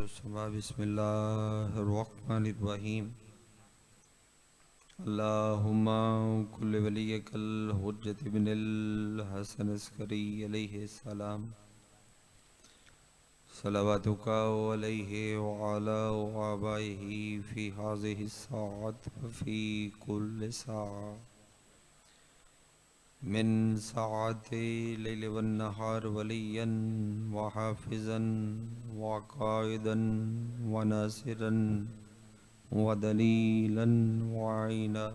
बिस्मिल्लाहिर्रहमानिर्रहीम। अल्लाहुम्मा कुल्लि वलियकल हुज्जत इब्निल हसन अस्करी अलैहिस्सलाम सलावतुका अलैहि व अला आबाइही फ़ी हाज़िहि स्साअत व फ़ी कुल्लि साअ मिन साअति लैल वन नहार वलियन व हाफ़िज़न व क़ाइदन व नासिरन व दलीलन व आइना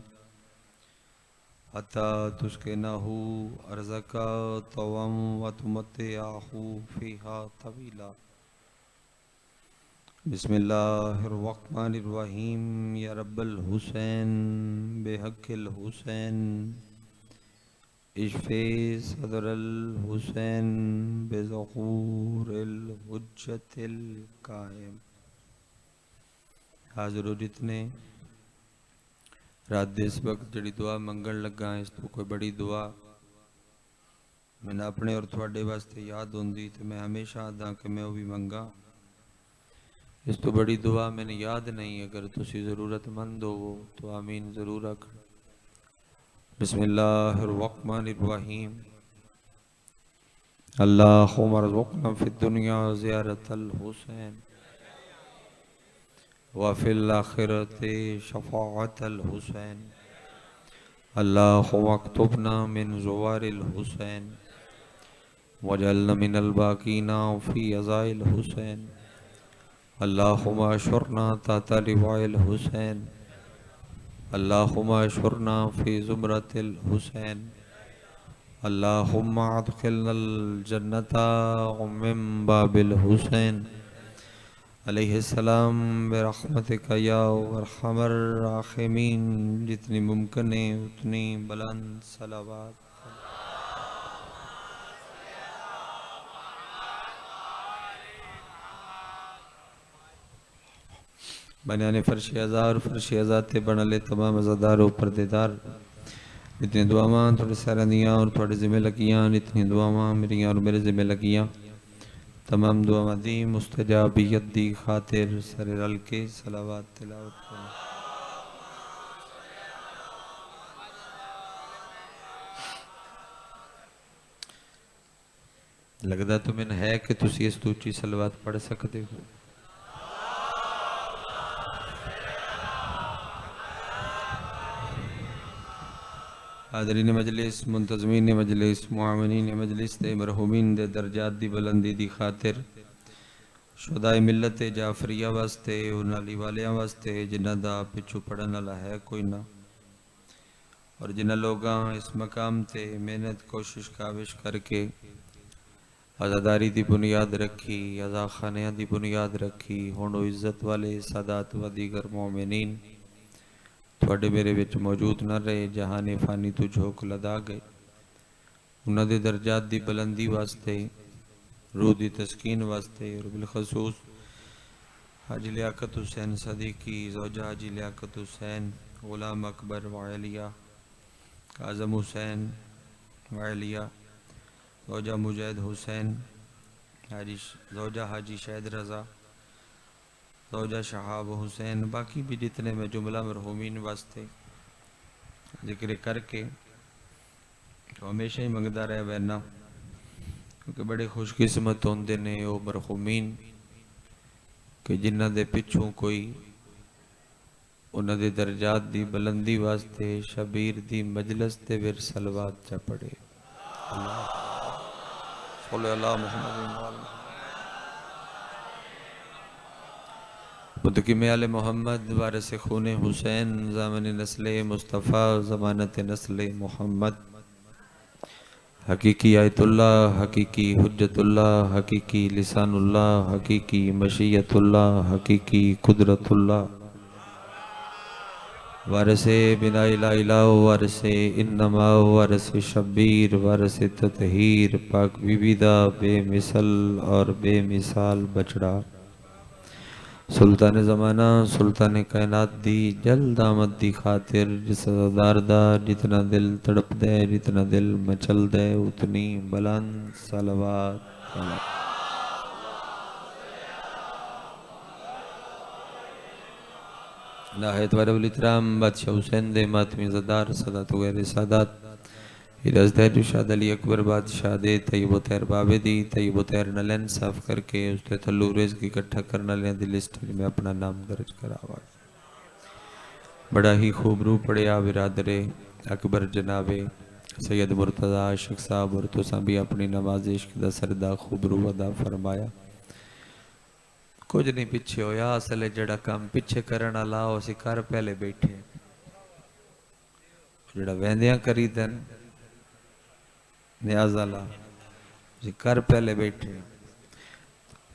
हत्ता तुस्किनहु अर्ज़का तवम व तुमत्तिअहु फ़ीहा तवीला। बिस्मिल्लाहिर्रहमानिर्रहीम। या रब्बल हुसैन बेहक़्क़िल हुसैन इश्फ़े सदरल हुसैन बेज़हूरिल हुज्जतिल कायम। हाज़िर जितने रात दे इस वक्त जड़ी दुआ मंगण लगा, इस तो कोई बड़ी दुआ मैंने अपने और थोड़े वास्ते याद होंदी तो मैं हमेशा आदा कि मैं वो भी मंगा। इस तो बड़ी दुआ मैंने याद नहीं। अगर तुसी ज़रूरतमंद हो तो आमीन ज़रूर आख। बिस्मिल्लाहिर्रहमानिर्रहीम। अल्लाहुम्मा रज़ुक़ना फ़िद्दुनिया ज़ियारतल हुसैन व फ़िल आख़िरति शफ़ाअतल हुसैन। अल्लाहुम्मा अक्तुबना मिन ज़ुवारिल हुसैन वजअलना मिनल बाक़ीना फ़ी अज़ाइल हुसैन। अल्लाहुम्मा अशुरना ताता लिवाइल हुसैन। अल्लाहुम्मा अशुरना फ़ी ज़ुमरतिल हुसैन। अल्लाहुम्मा अदखिलनल जन्नता मिन बाबिल हुसैन अलैहिस्सलाम बिरहमतिका या अरहमर राहिमीन। जितनी मुमकिन है उतनी बुलंद सलावत। बनियाने फ़र्श अज़ा और फ़र्श अज़ा ते बनले तमाम अज़ादार और पर्देदार इतनी दुआवां थोड़े सारे दियाँ और थोड़े ज़िम्मे लगियां। इतनी दुआवां मेरी और मेरे ज़िम्मे लगियां। तमाम दुआवां दी मुस्तजाबियत दी खातिर सारे रल के सलावत तिलावत करें। लगता तो मैंने है कि तुसी इस तो उच्ची सलावत पढ़ सकते हो। हाज़रीन मजलिस, मुंतज़मीन मजलिस, मुआविनीन मजलिस ते मरहूमीन दे दर्जात दी बुलंदी दी खातिर शुदाए मिलत जाफरिया वास्ते उनाली वालियां वास्ते जिन्हां दा पिछू पढ़न वाला है कोई ना, और जिन्हां लोगां इस मकाम ते मेहनत कोशिश काविश करके आज़ादारी दी बुनियाद रखी, अज़ा खानियां दी बुनियाद रखी, हुण इज़्ज़त वाले सादात व दीगर मोमिनीन थोड़े मेरे विच मौजूद न रहे, जहाने फ़ानी तो झोंक लदा गए। उन्हां दे दर्जात दी बुलंदी वास्ते, रूह दी तस्कीन वास्ते और बिलखसूस हाजी लियाकत हुसैन सदीकी ज़ौजा हाजी लियाकत हुसैन, गुलाम अकबर वालिया, काज़म हुसैन वालिया, ज़ौजा मुजैद हुसैन, ज़ौजा हाजी शहद रज़ा, ज़ौजा शहाब हुसैन, बाकी भी जितने मैं जुमला मरहूमीन वास्ते जिक्र करके तो हमेशा ही मंगता रह बैना, क्योंकि बड़े खुशकिस्मत होंदे ने वो मरहूमीन कि जिन्हां दे पिछों कोई उन्हां दे दर्जात दी बुलंदी वास्ते शबीर दी मजलिस ते विर सलवात चा पढ़े। अल्लाह सल्लल्लाहु अलैहि वसल्लम। मुतकिम आले मोहम्मद वारिस खूने हुसैन ज़ामन नस्ले मुस्तफ़ा ज़मानत नस्ले मोहम्मद, हकीकी आयतुल्लाह, हकीकी हुज्जतुल्लाह, हकीकी लिसानुल्लाह, हकीकी मशीयतुल्लाह, हकीकी कुदरतुल्लाह, वारिसे बिना इला वारिसे इन्नमा वारिसे शब्बीर वारिसे ततहीर, पाक विविदा बेमिसल और बेमिसाल बचड़ा सुल्तान ज़माना सुल्तान कायनात दी जल्द आमद दी खातिर जिस दारदा जितना दिल तड़प दे, जितना दिल मचल दे, उतनी बुलंद सलवात। नाहित वरवल इतराम बादशाह हुसैन दे मातमी ज़दार सदात वगैरह सादात हिरज़दैर शाद अली अकबर बादशाह दे तय्यब तैर बाबे दी तय्यब तैर नलन साफ करके उसके थल्लू रिज़्क़ इकट्ठा करने वाले दी लिस्ट में अपना नाम दर्ज करावा। बड़ा ही खूब रू पढ़िया बिरादरे अकबर जनाबे सैयद मुर्तज़ा आशिक साहब और तुसां भी अपनी नवाज़ इश्क दा सरदा खूब रू अदा फरमाया। कुछ नहीं पिछे होया असल जड़ा काम पिछे करन वाला असीं कर पहले बैठे जड़ा वहदियां करी दन न्याज वाला असीं कर पहले बैठे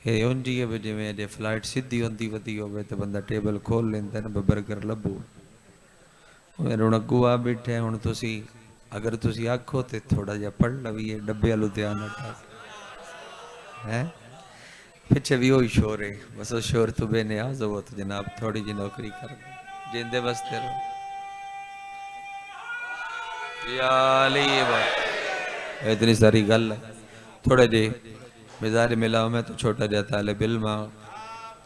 ये उंज ही है भी जिवें जे फ्लाइट सीधी होंदी वधी होवे तो बंदा टेबल खोल लेंदा ना बर्गर लभो मेरे हुण अगू आ बैठे हुण तुसीं अगर तुसीं आखो तो थोड़ा जिहा पढ़ लवीए डब्बे वालू ध्यान हटा है पिछे भी वही शोर है बस उस शोर तो बेनियाज हो तो जनाब थोड़ी जी नौकरी कर जिंदे बसते रहो इतनी सारी गल है थोड़े जी मिजाज मिला मैं तो छोटा जहा तालिब इल्म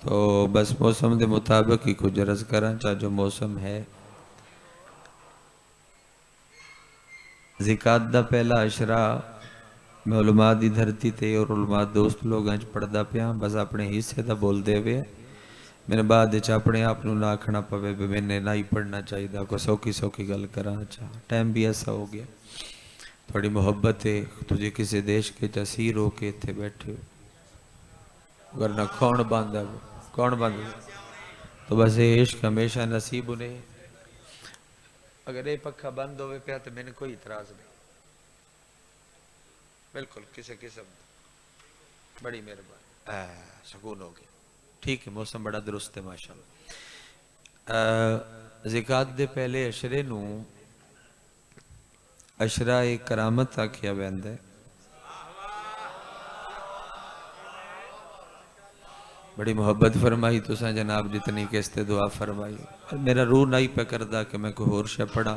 तो बस मौसम के मुताबिक ही कुछ अर्ज करा चाहे जो मौसम है ज़िकात दा पहला अशरा मैं उलमा दी धरती ते और उलमा दोस्त लोग पढ़दा पिया बस अपने हिस्से का बोलते हुए मैंने बाद अपने आप को ना आखना पवे भी मैंने ना ही पढ़ना चाहिए कोई सौखी सौखी गल करा अच्छा टाइम भी ऐसा हो गया थोड़ी मोहब्बत है तुझे किसी देश के तसीर हो के इतने बैठे हो वरना कौन बांधा तो बस ये इश्क हमेशा नसीब उन्हें अगर ये पक्का बंद हो पे तो मैंने कोई इतराज नहीं बिल्कुल किसी किस्म बड़ी मेहरबानी सुकून हो गया ठीक है मौसम बड़ा दुरुस्त है माशाअल्लाह ज़िकात दे पहले अशरे नू अशरा एक करामत आखिया वैंदा है बड़ी मोहब्बत फरमाई तुसा जनाब जितनी किस्ते दुआ फरमाई मेरा रूह नहीं पे करदा कि मैं कोई होर शे पढ़ा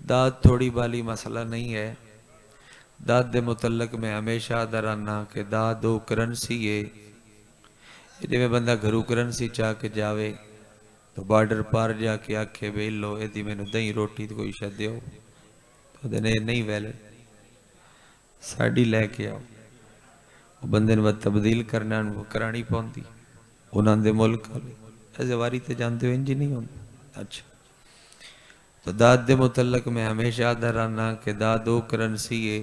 दाद थोड़ी बाली मसला नहीं है दाद दे मुतल्लक मैं हमेशा दराना कि दाद दो करंसी है जिवें बंदा घरों करंसी चाह के जावे तो बॉर्डर पार जाके आखे वे लो यदि मैनू दही रोटी तो कोई शायद दो तो नहीं वैल साड़ी लैके आओ बंदे ने तब्दील करना करानी पौंदी उन्होंने मुल्क ऐसे वारी तो जानते हो इंज नहीं होंगे अच्छा तो दाद दे मुतल्लक मैं हमेशा दराना कि दाद वो करंसी है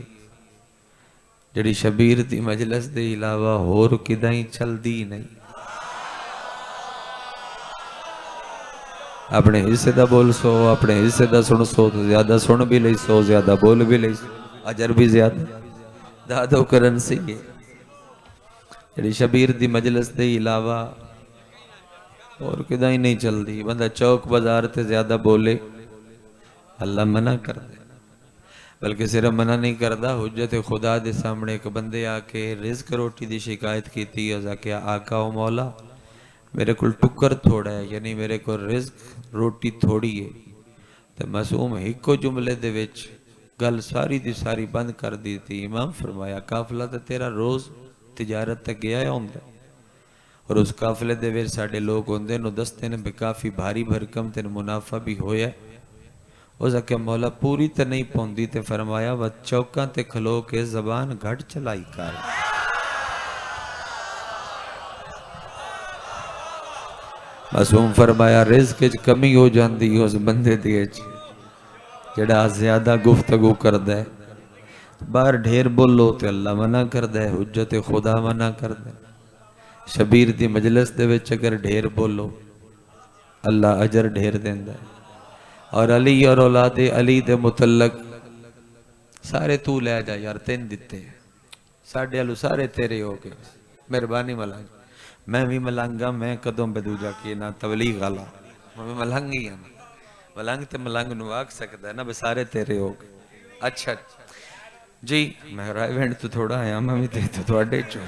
जड़ी शबीर दी मजलिस दे इलावा होर किदाई चलदी नहीं अपने हिस्से दा बोल सो अपने हिस्से दा सुन सो तो ज्यादा सुन भी ले सो ज्यादा बोल भी ले सो अजर भी ज्यादा दादो करंसी है जड़ी शबीर दी मजलिस दे इलावा और किदाई नहीं चलती बंदा चौक बाजार ते ज्यादा बोले अल्लाह मना कर दे बल्कि सिर्फ मना नहीं करता हुज्जत खुदा दे सामने एक बंदे आके रिज़्क रोटी की शिकायत की थी क्या आका ओ मौला मेरे को टुकर थोड़ा है यानी मेरे को रिज़्क रोटी थोड़ी है तो मासूम हिको जुमले दे विच गल सारी दी सारी बंद कर दी थी इमाम फरमाया काफिला तो तेरा रोज़ तिजारत तक गया होंगे और उस काफिले दे विच साडे लोग होंदे नु दसते ने भी काफ़ी भारी भरकम तेन मुनाफा भी होया उस आख्या मौला पूरी तो नहीं पौंदी ते फरमाया व चौका ते खलो के जबान घट चलाई कर मासूम फरमाया रिज़्क च कमी हो जाती उस बंदे दी जड़ा ज्यादा गुफ्तगू करदा है बाहर ढेर बोलो तो अल्लाह मना करदा है हुज्जत खुदा मना करदा है शबीर दी मजलिस दे विच अगर ढेर बोलो अल्लाह अजर ढेर देंदा है और अली और औलादे अली दे मुतल्लक सारे तू लै जा यार तेन दिते साडे आलू सारे तेरे हो गए मेहरबानी मलंग मैं भी मलंगा मैं कदों बदूजा की ना तबलीग वाला मैं भी मलंग ही हाँ मलंग तो मलंग नू आख सकता है ना भी सारे तेरे हो गए अच्छा जी मैं रायवेंड तो थोड़ा आया मैं भी ते तो थोड़े चो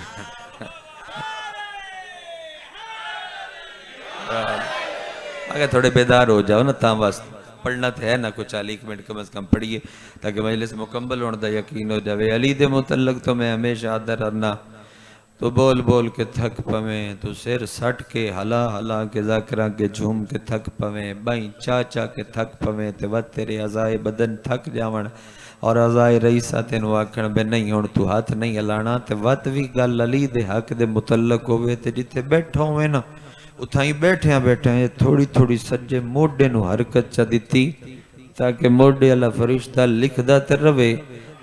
अगर थोड़े बेदार हो जाओ ना ता बस पढ़ना तो है ना कुछ 40 मिनट कम से कम पढ़िए ताकि मजलिस मुकम्मल होने का यकीन हो जाए अली दे मुतल्लक तो मैं हमेशा आदर रखना तो बोल बोल के थक पवे, तो सिर सट के हला हला के जाकरा के झूम के थक पवे, बाई चा चा के थक पवे, ते वत तेरे अजाए बदन थक जावन और अजाए रईसा तेन आखण बे नहीं हुण तू हाथ नहीं हलाना, ते वत भी गल अली दे हक दे मुतलक होवे, ते जिथे बैठा होवे ना उथाई बैठिया बैठिया थोड़ी थोड़ी सज्जे मोढे नूं हरकत च दिती, ताकि मोढे वाला फरिश्ता लिखदा ते रवे,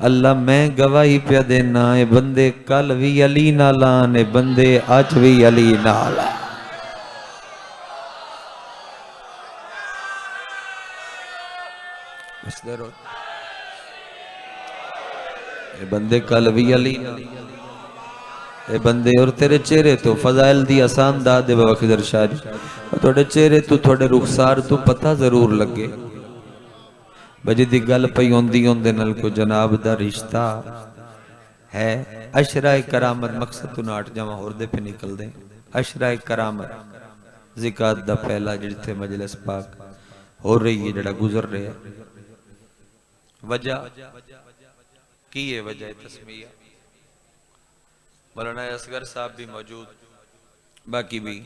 अल्लाह मैं गवाही पिया देना ए बंदे कल भी अली नाल आन, ए बंदे अज भी अली नाल आ। ए बंदे कल भी अली नाल, ए बंदे और तेरे चेहरे तो फजाइल दी आसान दाद बख्तर शाह जी, थोड़े चेहरे तो थोड़े रुखसार तो पता जरूर लगे बजी दी गल पई होंदी होंदे नाल को जनाब दा रिश्ता है। अशराए करामत मकसद तो नाट जावा होर दे पे निकल दे। अशराए करामत ज़िकात दा पहला जिथे मजलिस पाक हो रही है जड़ा गुजर रहा है, वजह की है? वजह तस्मिया मौलाना असगर साहब भी मौजूद, बाकी भी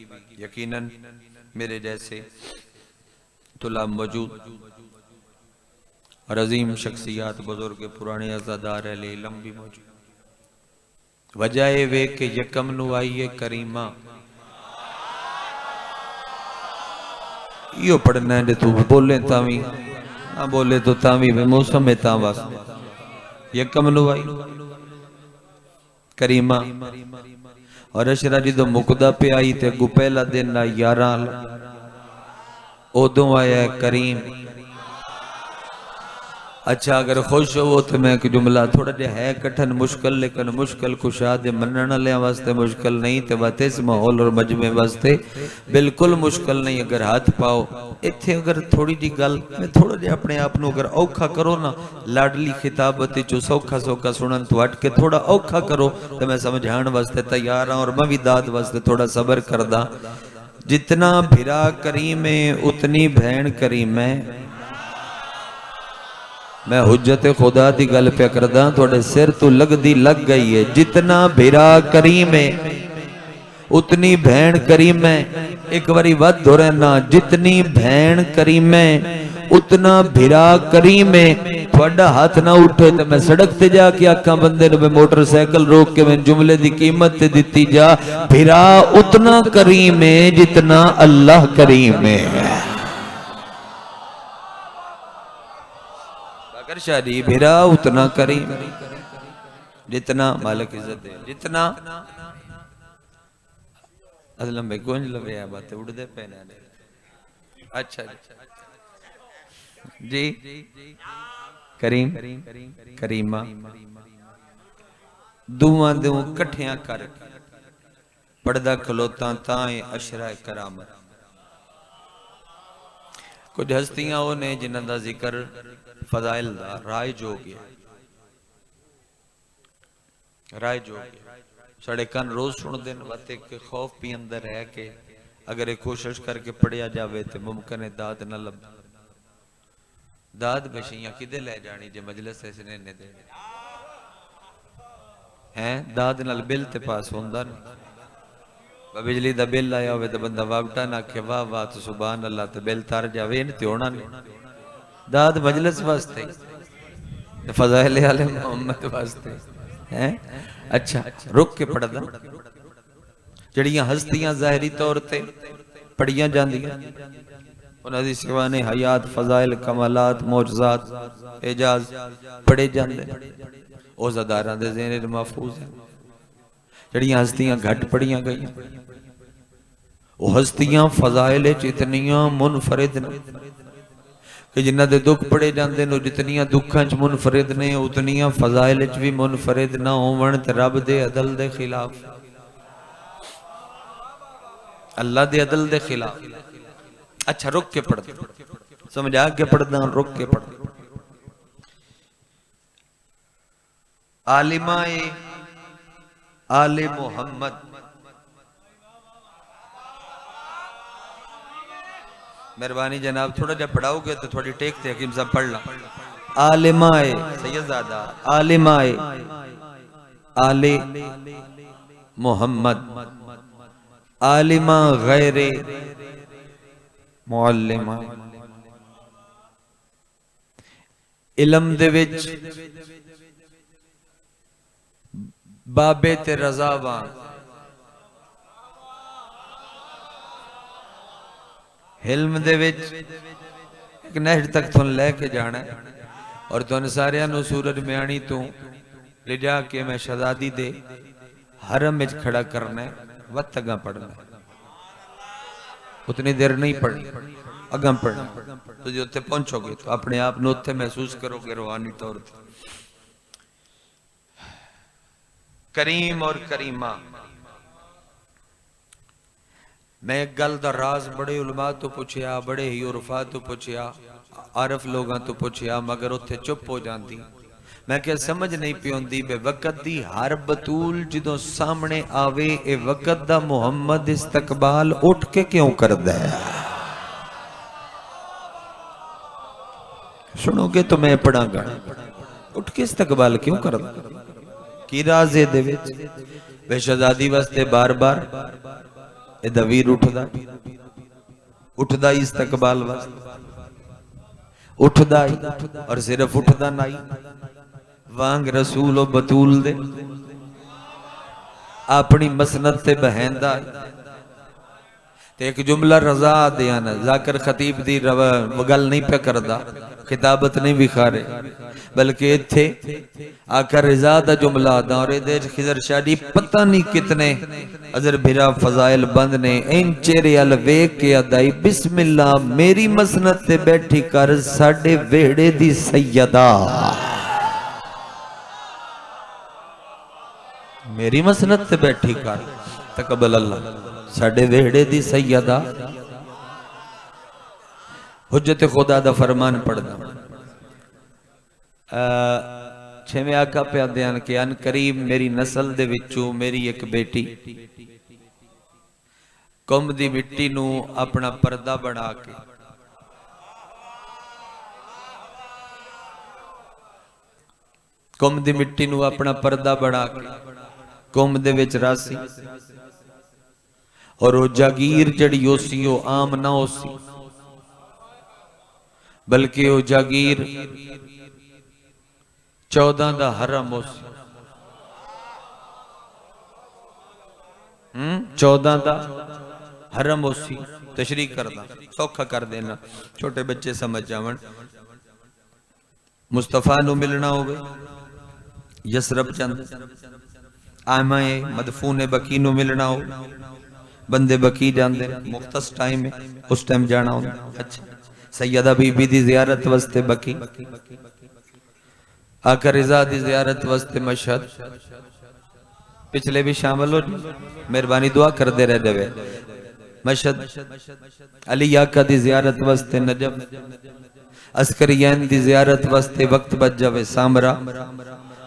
यकीनन मेरे जैसे तुलाब मौजूद और अजीम शख्सियात बुजुर्ग पुराने अज़ादार अहले इल्म भी मौजूद। वजह वे के यकम नु आई है करीमा, यो पढ़ना है तू बोले तावी ना बोले तो तावी वे मौसम है ता बस यकम नु आई करीमा। और अशरा जो मुकदा पे आई ते अगू पहला दिन 11 उदों आया करीम। अच्छा अगर खुश हो तो मैं एक जुमला थोड़ा जहा है कठिन मुश्किल, लेकिन मुश्किल कुशा दे मनण वाले वास्ते मुश्किल नहीं, तो बात इस माहौल और मजमे वास्ते बिल्कुल मुश्किल नहीं। अगर हाथ पाओ इत्थे, अगर थोड़ी जी गल मैं थोड़ा जिहा अपने आप नूं अगर औखा करो ना, लाडली खिताबत चो सौखा सौखा सुनन तो हट के थोड़ा औखा करो तो मैं समझाण वास्ते तैयार हाँ, और मैं भी दाद वास्ते थोड़ा सबर करदा। जितना भिरा करीम है उतनी भैन करीम है। मैं हुज्जत खुदा दी गल पे करदा, थोड़े सिर तो लगदी लग गई है। जितना भिरा करीम है उतनी भैन करीम है। एक बारी वध हो रहना, जितनी भैन करीम है उतना भिरा करीम है। थोड़ा हाथ ना उठे तो मैं सड़क ते जाके आखा बंदे ने मोटरसाइकिल रोक के मैं जुमले दी कीमत ते दिती जा। भिरा उतना करीम है जितना अल्लाह करीम है। शादी भिरा उतना करीम जितना मालिक इज्जत दे, जितना असलम भाई गुंज लवे आ बातें उड़दे पे ने। अच्छा जी करीम करीमा दुआ दू कठिया कर पढ़दा खलोता ताए अशरा करामत। कुछ हस्तियां वो ने जिन्हां दा जिक्र फजाइल दा राय जो गया, राय जो गया साढ़े कन रोज सुन दिन बातें के खौफ भी अंदर है कि अगर एक कोशिश करके पढ़िया जावे तो मुमकिन है दाद न लब। दाद बशियां किदे ले जानी जे मजलिस इसने ने दे हैं। दाद नाल बिल ते पास होंदा नहीं। बिजली दा बिल आया होवे तो बंदा वागटा ना आखे वाह वाह तो सुभान अल्लाह, तो बिल तर जावे इन ते होना नहीं। दाद मजलिस वास्ते, फजाइल आले मोहम्मद वास्ते हैं। अच्छा रुक के पढ़दा, जड़ियां हस्तियां जाहिरी तौर ते पढ़ियां जांदियां उन्हां दी सिवा ने हयात फजाइल कमालात मौजज़ात एजाज पढ़े जांदे, ओ ज़दारां दे ज़हन महफूज है। जड़ियां हस्तियां घट पढ़ियां गईयां वो हस्तियां फजाइल च इतनियां मुनफरिद ने कि जिन्हां दे दुख पढ़े जांदे ने, जितनियां दुखां च मुनफरिद ने उतनियां फजाइल च भी मुनफरिद ना होवण ते रब दे अदल दे खिलाफ, अल्लाह दे अदल दे खिलाफ। अच्छा रुक के पढ़, समझा के पढ़दा, रुक के पढ़। आलिमाए आले मोहम्मद, मेहरबानी जनाब थोड़ा जब पढ़ाओगे तो थोड़ी टेक थे हकीम साहब पढ़ ला। आलिमाए सैयदजादा, आलिमाए आले मुहम्मद आलिमा गैरे मुअल्लिमा। इलम दे विच बाबे ते रज़ा वांग, हिल्म दे विच एक नहर तक तुहानू लैके जाना है और तुहानू सारियां नू सूरज म्याणी तू ले जाके मैं शहजादी दे हरम विच खड़ा करना है, वत अगा पढ़ना है, उतनी देर नहीं पढ़नी, अगा पढ़ना। तो जो उत्थे पहुंचोगे तो अपने आप नू उत्थे महसूस करोगे रूहानी तौर पर। करीम और करीमा, मैं एक गल दा राज बड़े उलमा तो पूछया, बड़े ही उर्फा तो पूछया, आरफ लोगों तो पूछया, मगर उत्थे चुप हो जाती। मैं क्या समझ नहीं पियोंदी बे वक़्त दी हर बतूल जदों सामने आवे ए वक़्त दा मुहम्मद इस्तकबाल उठ के क्यों करदा है? सुनोगे तो मैं पढ़ांगा, उठ के इस्तकबाल क्यों करदा? की राज ए दे विच? वे शहजादी वास्ते बार बार ए दवीर उठदा ही इस्तकबाल वास्ते, उठदा ही, और सिर्फ उठदा नहीं, वांग रसूल ओ बतूल दे अपनी मसनद ते बहंदा। ते एक जुमला रजा दिया ना, जाकर खतीब दी गल नहीं पे करदा, खिताबत नहीं विखारे, बल्कि इत्थे आकर रजा दा जुमला दा। और इहदे च खिजर शादी पता नहीं कितने अजर भिरा फजाइल बंद ने। इन चेहरे अल वेख के अदाई बिस्मिल्लाह मेरी मसनद ते बैठी कर साडे वेड़े दी सैयदा, मेरी मसनद ते बैठी कर तकबल अल्लाह, साडे वेड़े दी सैयदा। हुज्जत खुदा दा फरमान पढ़दा। छेवें आका पे बयान कि अन करीब मेरी नस्ल दे विचों मेरी एक बेटी कौम दी मिट्टी नू अपना पर्दा बना के कौम दी मिट्टी नू अपना पर्दा बना के कौम दे विच रासी। और वो जागीर जड़ी ओसी वो आम ना ओसी, बल्कि वो जागीर 14 दा हरम ओसी। 14 दा हरम ओसी। तशरीह करदा सौखा कर देना, छोटे बच्चे समझ जावन। मुस्तफा नू मिलना होवे यसरब चंद आमाए मदफून बकी नू मिलना हो, बंदे बकी जाते मुख्तस टाइम है, उस टाइम जाना होता। अच्छा, सैयदा बीबी दी जियारत वास्ते बकी, आका रिजा दी जियारत वास्ते मशहद। पिछले भी शामिल हो, मेहरबानी दुआ कर दे रहे देवे। मशहद अली आका दी जियारत वास्ते नजब, अस्करियन दी जियारत वास्ते वक्त बच जावे सामरा,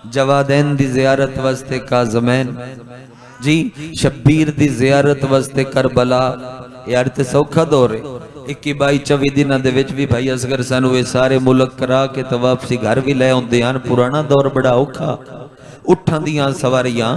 जवादैन दी जियारत वास्ते काज़मैन जी, शब्बीर दी जियारत वास्ते करबला। यार ते सौखा दौर है, 21-22 दिनों दे विच भी भाई असगर सानू ये सारे मुल्क करा के तो वापसी घर भी ले आउंदे हन। पुराना दौर बड़ा औखा, उठां दियां सवारियां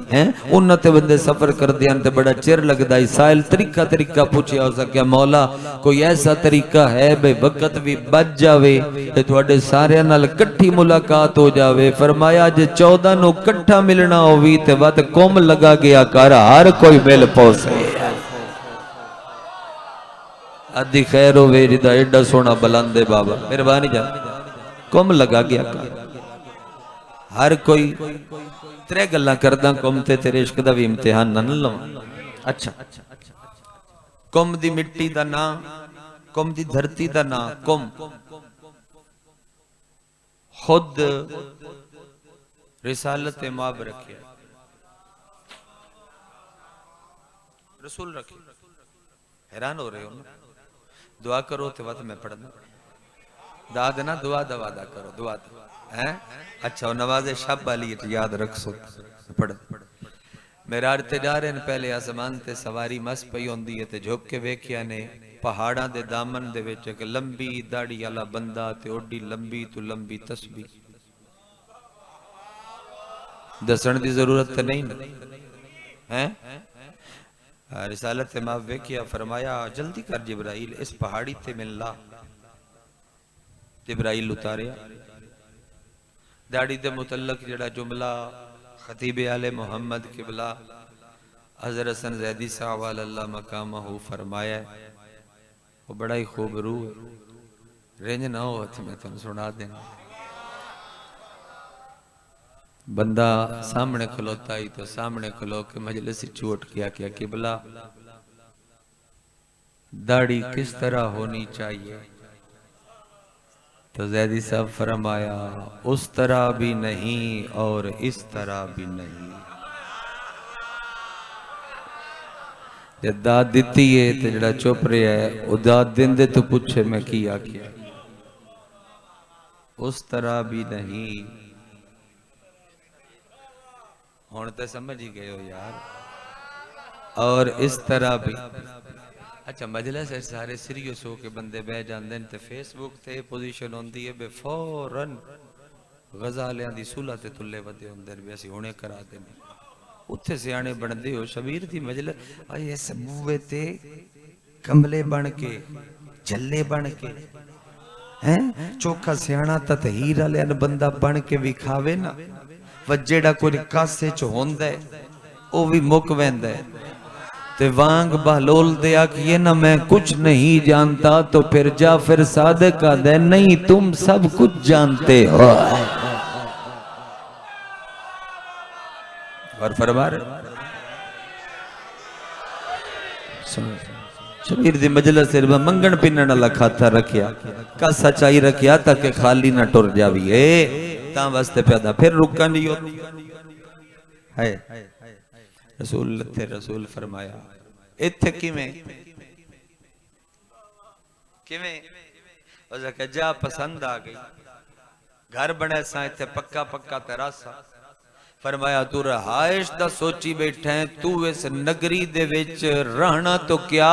हैं, उन्हां ते बंदे सफर करदे हन ते बड़ा चिर लगदा है। साहिल तरीका पूछया हो सकिया, मौला कोई ऐसा तरीका है बे वक्त भी बच जावे ते तुहाडे सारियां नाल इकट्ठी मुलाकात हो जावे? फरमाया जे 14 नू इकट्ठा मिलना होवी ते वत कुम लगा गया कर, हर कोई मिल पहुंचे। अद्धी खैर होवे जिदा एडा सोना बुलंद है बाबा, मेहरबानी जा कुम लगा गया कर, हर कोई। त्रै गल्लां करदा कुम ते तेरे इश्क दा भी इम्तिहान ना लवां। अच्छा, कुम दी मिट्टी दा ना, कुम दी धरती दा ना, कुम खुद रिसालत माब रखे, रसूल रखे। हैरान हो रहे हो ना? दुआ करो ते वत मैं पढ़ना, दाद ना दुआ दा वादा करो, दुआ है। अच्छा, नवाजे शब वाली याद रख सो पढ़। मेरा अर्थ जा रहे पहले आसमान ते सवारी मस पई होंदी है ते झुक के वेखिया ने पहाड़ां दे दामन दे विच एक लंबी दाढ़ी वाला बंदा ते ओडी लंबी तो लंबी तस्बीह। दसण दी जरूरत तो नहीं ना, हैं रिसालत मां वेखिया फरमाया जल्दी कर जिब्राइल इस पहाड़ी ते मिल ला। जिब्राइल उतारिया दाड़ी दे मुतल्लक जड़ा जुमला खतीब आले मोहम्मद किबला हज़रत हसन ज़ैदी साहब अल्लाह मकामहू फरमाया वो बड़ा ही खूब रूह रेंज ना हो तो मैं तुम सुना देना। बंदा सामने खलोता ही तो सामने खलो के मजलिस चोट किया क्या किबला दाढ़ी किस तरह होनी चाहिए? तो ज़ैदी साहब फरमाया उस तरह भी नहीं और इस तरह भी नहीं। जब दाद दिती है तो जड़ा चुप रहा है वो दाद देंदे तो पूछे मैं की आख्या। उस तरह भी नहीं हुण तो समझ ही गए हो यार। और इस तरह भी अच्छा मजलिस है सारे सीरियस हो के बंदे बह जाते हैं तो फेसबुक ते पोजीशन होंदी है बे फौरन गजालियां दी सुलह ते तुले वधे हुंदे भी असीं हुणे करा देने उत्थे सियाणे बनदे हो शबीर दी मजलिस अरे इस बूवे ते कमले बन के जल्ले बन के हैं चोखा सियाणा ततहीर वाले बंदा बन के विखावे ना व जेड़ा कोई कासे च होंदा है वो भी मुक वैंदा है ते वांग बहलोल दे आखिए ना मैं कुछ नहीं जानता तो फिर जाफिर सादिक का दे नहीं तुम सब कुछ जानते हो। और फरमा शबीर दी मजलिस सिर्फ मंगन पिनन वाला खाता रखिया का सच्चाई रखिया ताकि खाली ना टुर जावीए ता वास्ते पैदा फिर रुका नहीं हो है रसूल थे रसूल फरमाया इत्थे किवें किवें उसे कहा जा पसंद आ गई घर बने सा इत्थे पक्का पक्का तेरासा फरमाया तू रहाइश दा सोची बैठा है तू इस नगरी दे विच रहना तो क्या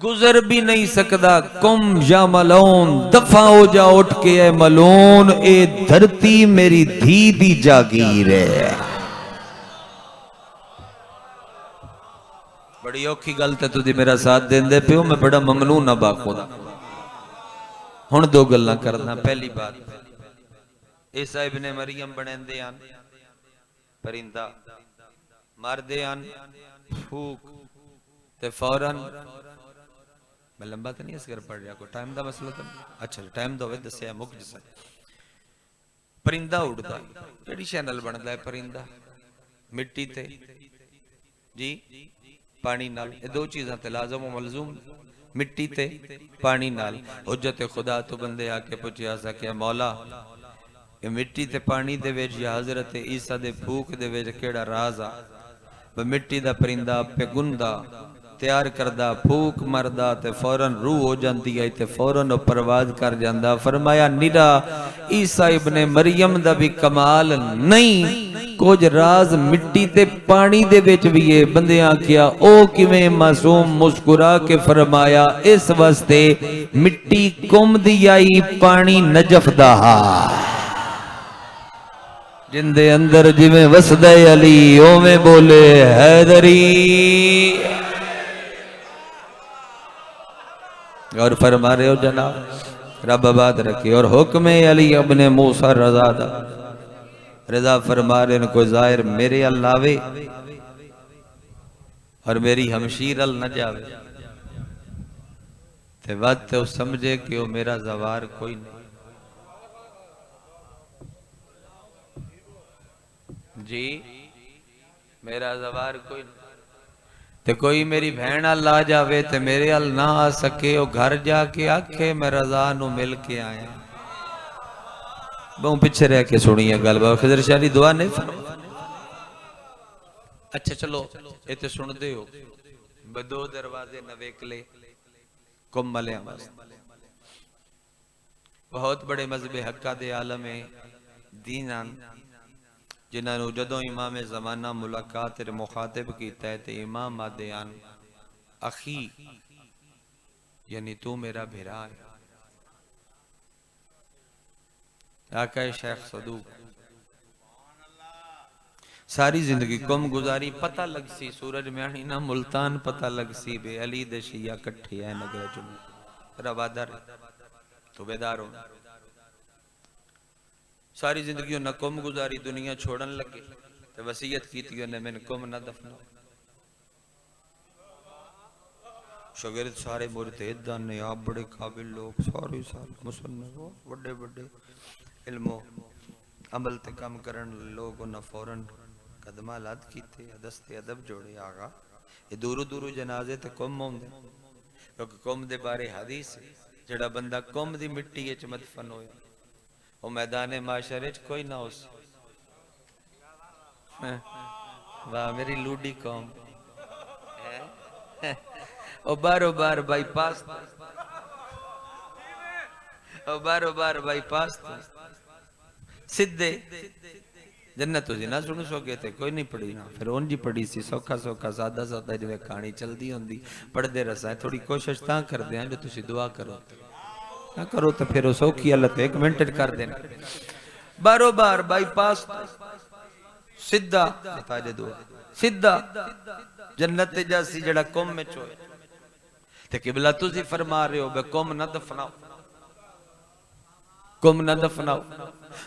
गुजर भी नहीं सकता कुम या मलोन दफा हो जा उठ के है मलोन ए धरती मेरी धी दी जागीर है। बड़ी औखी गल ते तुसी मेरा साथ देंदे पियो मैं बड़ा ममनून बा खुदा। हुण दो गल्लां करना पहली बात ईसा इब्ने मरियम बनेंदे आन परिंदा मारदे आन फूक ते फौरन मैं लंबा तो नहीं इस कर पड़ रहा कोई टाइम का मसला तो अच्छा टाइम तो दसिया मुक जसा परिंदा उड़दा केड़ी चैनल बनता है परिंदा मिट्टी ते जी पानी नाल ये दो चीज़ां ते लाजम व मलजूम मिट्टी ते पानी नाल हुज्जत खुदा तो बंदे आके पूछया सके मौला ये मिट्टी ते पानी दे विच या हजरत ईसा दे फूक दे विच केड़ा राज आ मिट्टी दा परिंदा पे गुंदा तैयार करदा फूक मरदा ते फौरन रूह हो जाती है ते फौरन परवाज कर जांदा। फरमाया निरा ईसा इब्ने मरियम दा भी कमाल नहीं कुछ राज मिट्टी ते पानी दे विच भी है। बंदे आखिया ओ किवें मासूम मुस्कुरा के फरमाया इस वास्ते मिट्टी कुम दी आई पानी नजफ दा जिंदे अंदर जिवें वसदे अली ओवें बोले हैदरी। और फरमा रहे हो जनाब रब आबाद रखे और हुक्म अली अपने मूसा रजा दा रजा फरमा रहे कोई जाहिर मेरे अल्लावे और मेरी हमशीर अल न जावे ते वत तो समझे कि वो मेरा जवार कोई नहीं जी मेरा जवार कोई नहीं ते कोई मेरी भैन अल आ जावे ते मेरे अल ना आ सके वो घर जाके आखे मैं रजा नू मिल के आया। बहुत पीछे रह के सुनी है गल बाबा खिजर शाह दी दुआ नहीं फरमा। अच्छा चलो ये तो सुनते हो बदो दरवाजे नवेकले कुम मलिया बहुत बड़े मजहबे हक्का दे आलम है दीन जिन्होंने जदों इमाम जमाना मुलाकात मुखातिब किया है तो इमाम आदे आन अखी यानी तू मेरा भिरा है। आका शेख सदूक सारी जिंदगी कुम गुजारी, पता लग सी सूरज म्याणी ना मुल्तान, पता लग सी बे अली दे शिया कट्ठे है नगर जुमे रवादर तो बेदार हो। सारी जिंदगी उन्हें कुम गुजारी, दुनिया छोड़न लगे तो वसीयत की थी उन्हें मैंने कुम ना दफना। शागिर्द सारे मुर्तद ने, आप बड़े काबिल लोग, सारे साल मुसन्नफ बड़े बड़े इल्मो अमल ते काम करन लोग उन्हें फौरन कदमा लद कीते, दस्ते अदब जोड़े। आगा ये दूरों दूरों जनाजे ते कुम आउंदे, क्योंकि कुम दे बारे हदीस जड़ा बंदा कुम दी मिट्टी विच मदफन होया वो मैदान माशरे च कोई ना हो। वाह मेरी लूडी कौम, ओ बारो बार बाईपास, ओ बारो बार बाईपास सीधे जन्नत तुझे ना सुन सके थे, कोई नहीं पढ़ी ना, फिर उन जी पढ़ी सी सौखा सौखा सादा सादा जिवें कहानी चलती होंदी पढ़ते रसा। थोड़ी कोशिश तां करते हैं जो तुसी दुआ करो ना करो तो फिर सौखी हालत एक मिनट कर देना। बारो बार बाईपास सीधा ताजे दुआ सीधा जन्नत जासी जड़ा कुम में चोए ते किबला तुसी फरमा रहे हो बे कुम ना दफनाओ, कुम ना दफनाओ।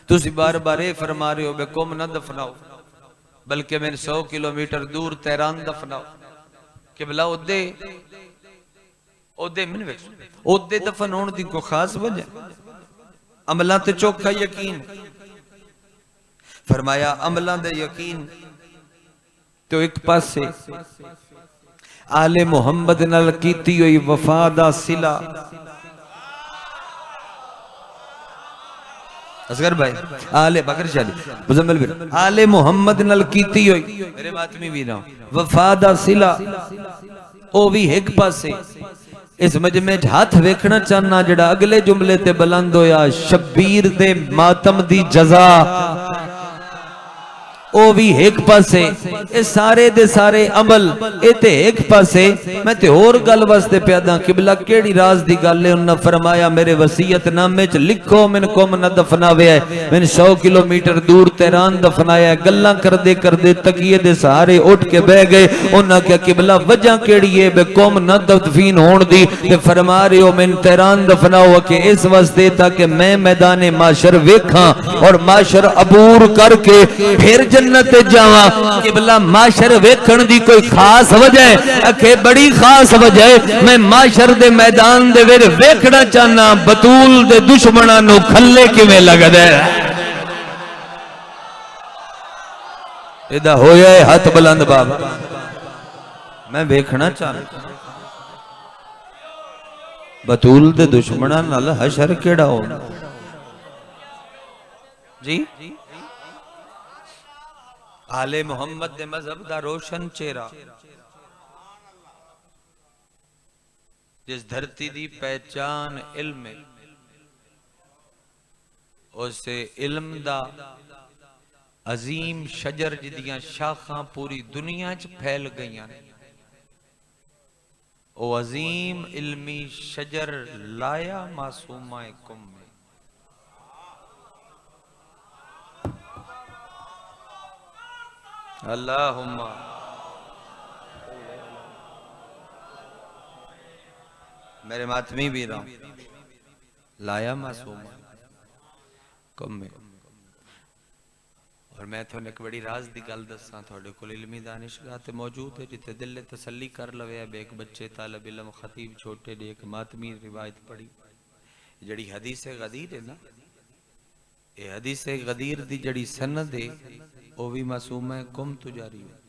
तुसी बार बार ये फरमा रहे हो बे कुम ना दफनाओ, बल्कि मैंने 100 किलोमीटर दूर तेहरान दफनाओ। किबला ओदे ओदे मैंने ओदे दफन होने दी कोई खास वजह, अमलां ते चोखा यकीन। फरमाया अमलां दे यकीन तो एक पासे आले मुहम्मद नाल कीती हुई वफा दा सिला। असगर भाई आले बकर शादी मुजम्मिल भी आले मुहम्मद नाल कीती हुई मेरे मातमी भी ना वफा दा सिला ओ भी एक पासे। इस मजमे च हाथ वेखना चाहना जड़ा अगले जुमले ते बुलंद होया, शब्बीर दे मातम दी जजा ओ भी एक पासे। ये सारे दे सारे अमल ये ते एक पासे। मैं ते और गल वास्ते प्यादा किबला केड़ी राज दी गल है। उन्हें फरमाया मेरे वसीयतनामे च लिखो मैंने कुम न दफनावे है, मैंने 100 किलोमीटर दूर तेहरान दफनाया। गल्लां करदे करदे तकिए दे सहारे उठ के बह गए। उन्हें क्या किबला वजह केड़ी है बे कुम न दफीन होण दी, ते फरमा रहे हो मैंने तेहरान दफनाओ के इस वास्ते ताकि मैं मैदान माशर वेखा और माशर अबूर करके फिर जन्नत जावा। किबला माशर वेखण दी कोई खास वजह है? अखे बड़ी खास वजह है। मैं माशर दे मैदान दे विच वेखना चाहना बतूल दे दुश्मनां नूं खल्ले किवें लगदा है। इदा होया है हथ बुलंद बाबा, मैं वेखना चाहना बतूल दे दुश्मनां नाल हशर केड़ा होना जी। आले मुहम्मद दे मजहब दा रोशन चेहरा, जिस धरती दी पहचान इल्म है, उसे इल्म दा अजीम शजर जिदियां शाखां पूरी दुनिया च फैल गईयां, ओ अजीम इल्मी शजर लाया मासूमा कुम में। अल्लाहुम्मा मेरे मातमी भी रहा लाया मासूमा कुम में। और मैं थोड़े एक बड़ी राज की गल दसा, थोड़े को इल्मी दानिशगाह ते मौजूद है जिते दिल तसल्ली कर लवे। एक बच्चे तालब इल्म खतीब छोटे ने एक मातमी रिवायत पढ़ी, जड़ी हदीस गदीर है ना, ये हदीस गदीर दी जड़ी सनद है वो भी मासूम है कुम तो जारी है।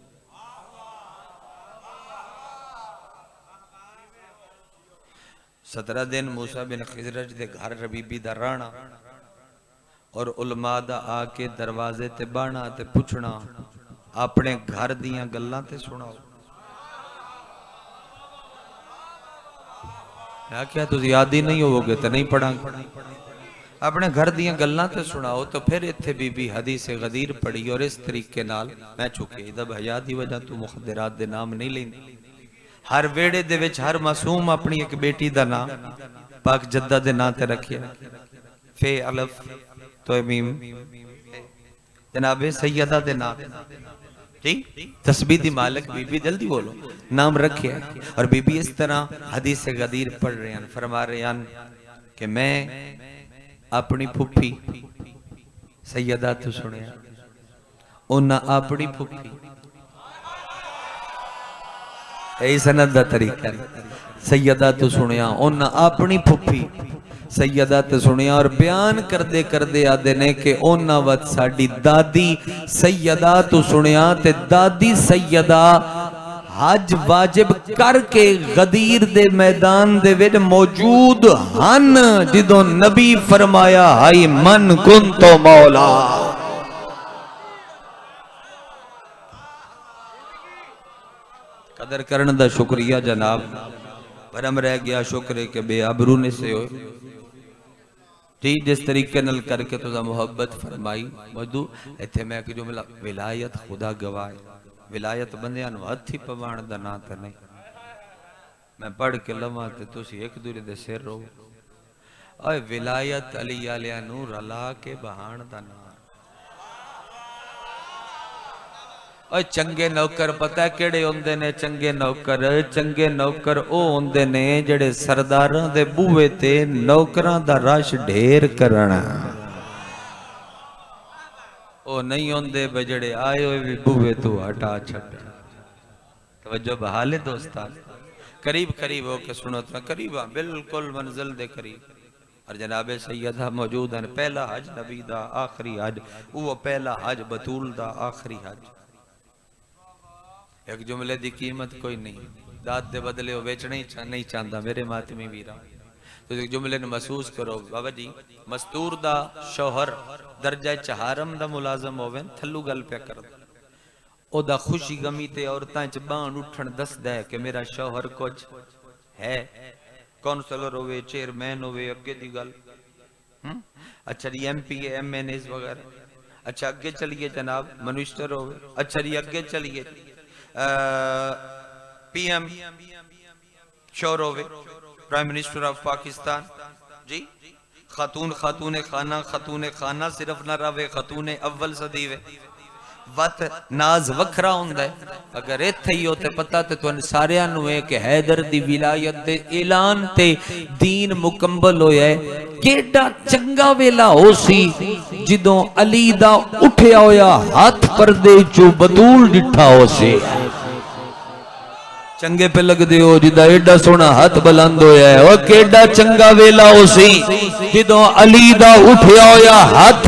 सत्रह दिन मूसा बिन खिजरज दे घर रबीबी दा रहना और उलमा दा आके दरवाजे ते बाना ते पुछना अपने घर दियां गल्लां ते सुनाओ। क्या तुम याद ही नहीं होवोगे तो नहीं पढ़ांगे। अपने घर दियां गल्लां ते सुनाओ। तो फिर इत्थे बीबी हदीस गदीर पढ़ी और इस तरीके नाल मैं चुके इदब हया दी वजह तो मुखदरात दे नाम नहीं लेंदी। हर वेड़े दे विच हर मासूम अपनी एक बेटी दा नाम पाक जद्दा दे नाम ते रखिया। फे अलफ तो मीम जनाबे सैयदा दे नाम जी तस्बीह दी मालिक बीबी, जल्दी बोलो नाम रखे। और बीबी इस तरह हदीस गदीर पढ़ रहे हैं, फरमा रहे हैं कि मैं अपनी फुफी सैयदा तो सुने उन्हें अपनी फुफी यही सनद का तरीका सैयदा तो सुनिया उन्हें अपनी फुफी सैयदा तो सुनिया। और बयान करते करते आदे ने कि उन्हां वत साडी दादी सैयदा तो सुनिया ते दादी सैयदा हज वाजिब करके गदीर दे मैदान दे विच मौजूद हन जिदों नबी फरमाया हाई मन कुन तो मौला। कदर करने का शुक्रिया जनाब, परम रह गया शुक्र है कि बेआबरू ने से हो ठीक जिस तरीके नल करके तुझा मुहब्बत फरमाई मधु इत्थे मैं कि जुमला विलायत खुदा गवाह, विलायत बंदियां नूं हथ ही पवाण दा ना ते नहीं। मैं पढ़ के लवां ते तुसी एक दूरे दे सिर रो ओए विलायत अली वालियां नूं रला के बहाण दा ना। और चंगे नौकर पता केड़े होंदे ने? चंगे नौकर ओ होंदे ने जेड़े सरदारां दे बूहे ते नौकरां दा रश ढेर करना। ओ नहीं होंदे जेड़े आए हुए भी बूहे तो हटा छट। तवज्जो बहाले दोस्तां, करीब करीब होके सुनो तो करीब बिल्कुल मंजिल दे करीब। और जनाबे सैयदा मौजूद हैं। पहला हज नबी दा आखिरी हज, वो पहला हज बतूल दा आखिरी हज। एक जुमले की कीमत कोई नहीं, दाद दे बदले बेचना ही नहीं चाहता मेरे मातमी वीरा। तो एक जुमले ने महसूस करो बाबा जी, मस्तूर दा शौहर दर्जा चहारम दा मुलाजम होवे थल्लू गल पे कर ओदा खुशी गमी ते औरतां च बाण उठण दसदा है कि मेरा शौहर कुछ है। कौंसलर होवे, चेयरमैन होवे, अगे दी गल अच्छा जी MP MN वगैरह। अच्छा अगे चलिए जनाब मिनिस्टर होवे। अच्छा जी अगे चलिए PM श्योर होवे, प्राइम मिनिस्टर ऑफ पाकिस्तान जी। खातून खाना सिर्फ ना रवे, खातून अव्वल सदी वे वत नाज वखरा हुंदा है। अगर इत्थे ही हो ते पता ते तुहानू सारियां नू है कि हैदर दी विलायत दे ऐलान ते दीन मुकम्मल होया है। केड़ा चंगा वेला हो सी जिदों अली दा उठया होया हाथ पर्दे चो बतूल डिठा हो सी। चंगे पे लगदे हो जिदा एडा सोना हाथ बुलंद होया है। ओ केड़ा चंगा वेला हो सी जिदों अली दा उठया होया हाथ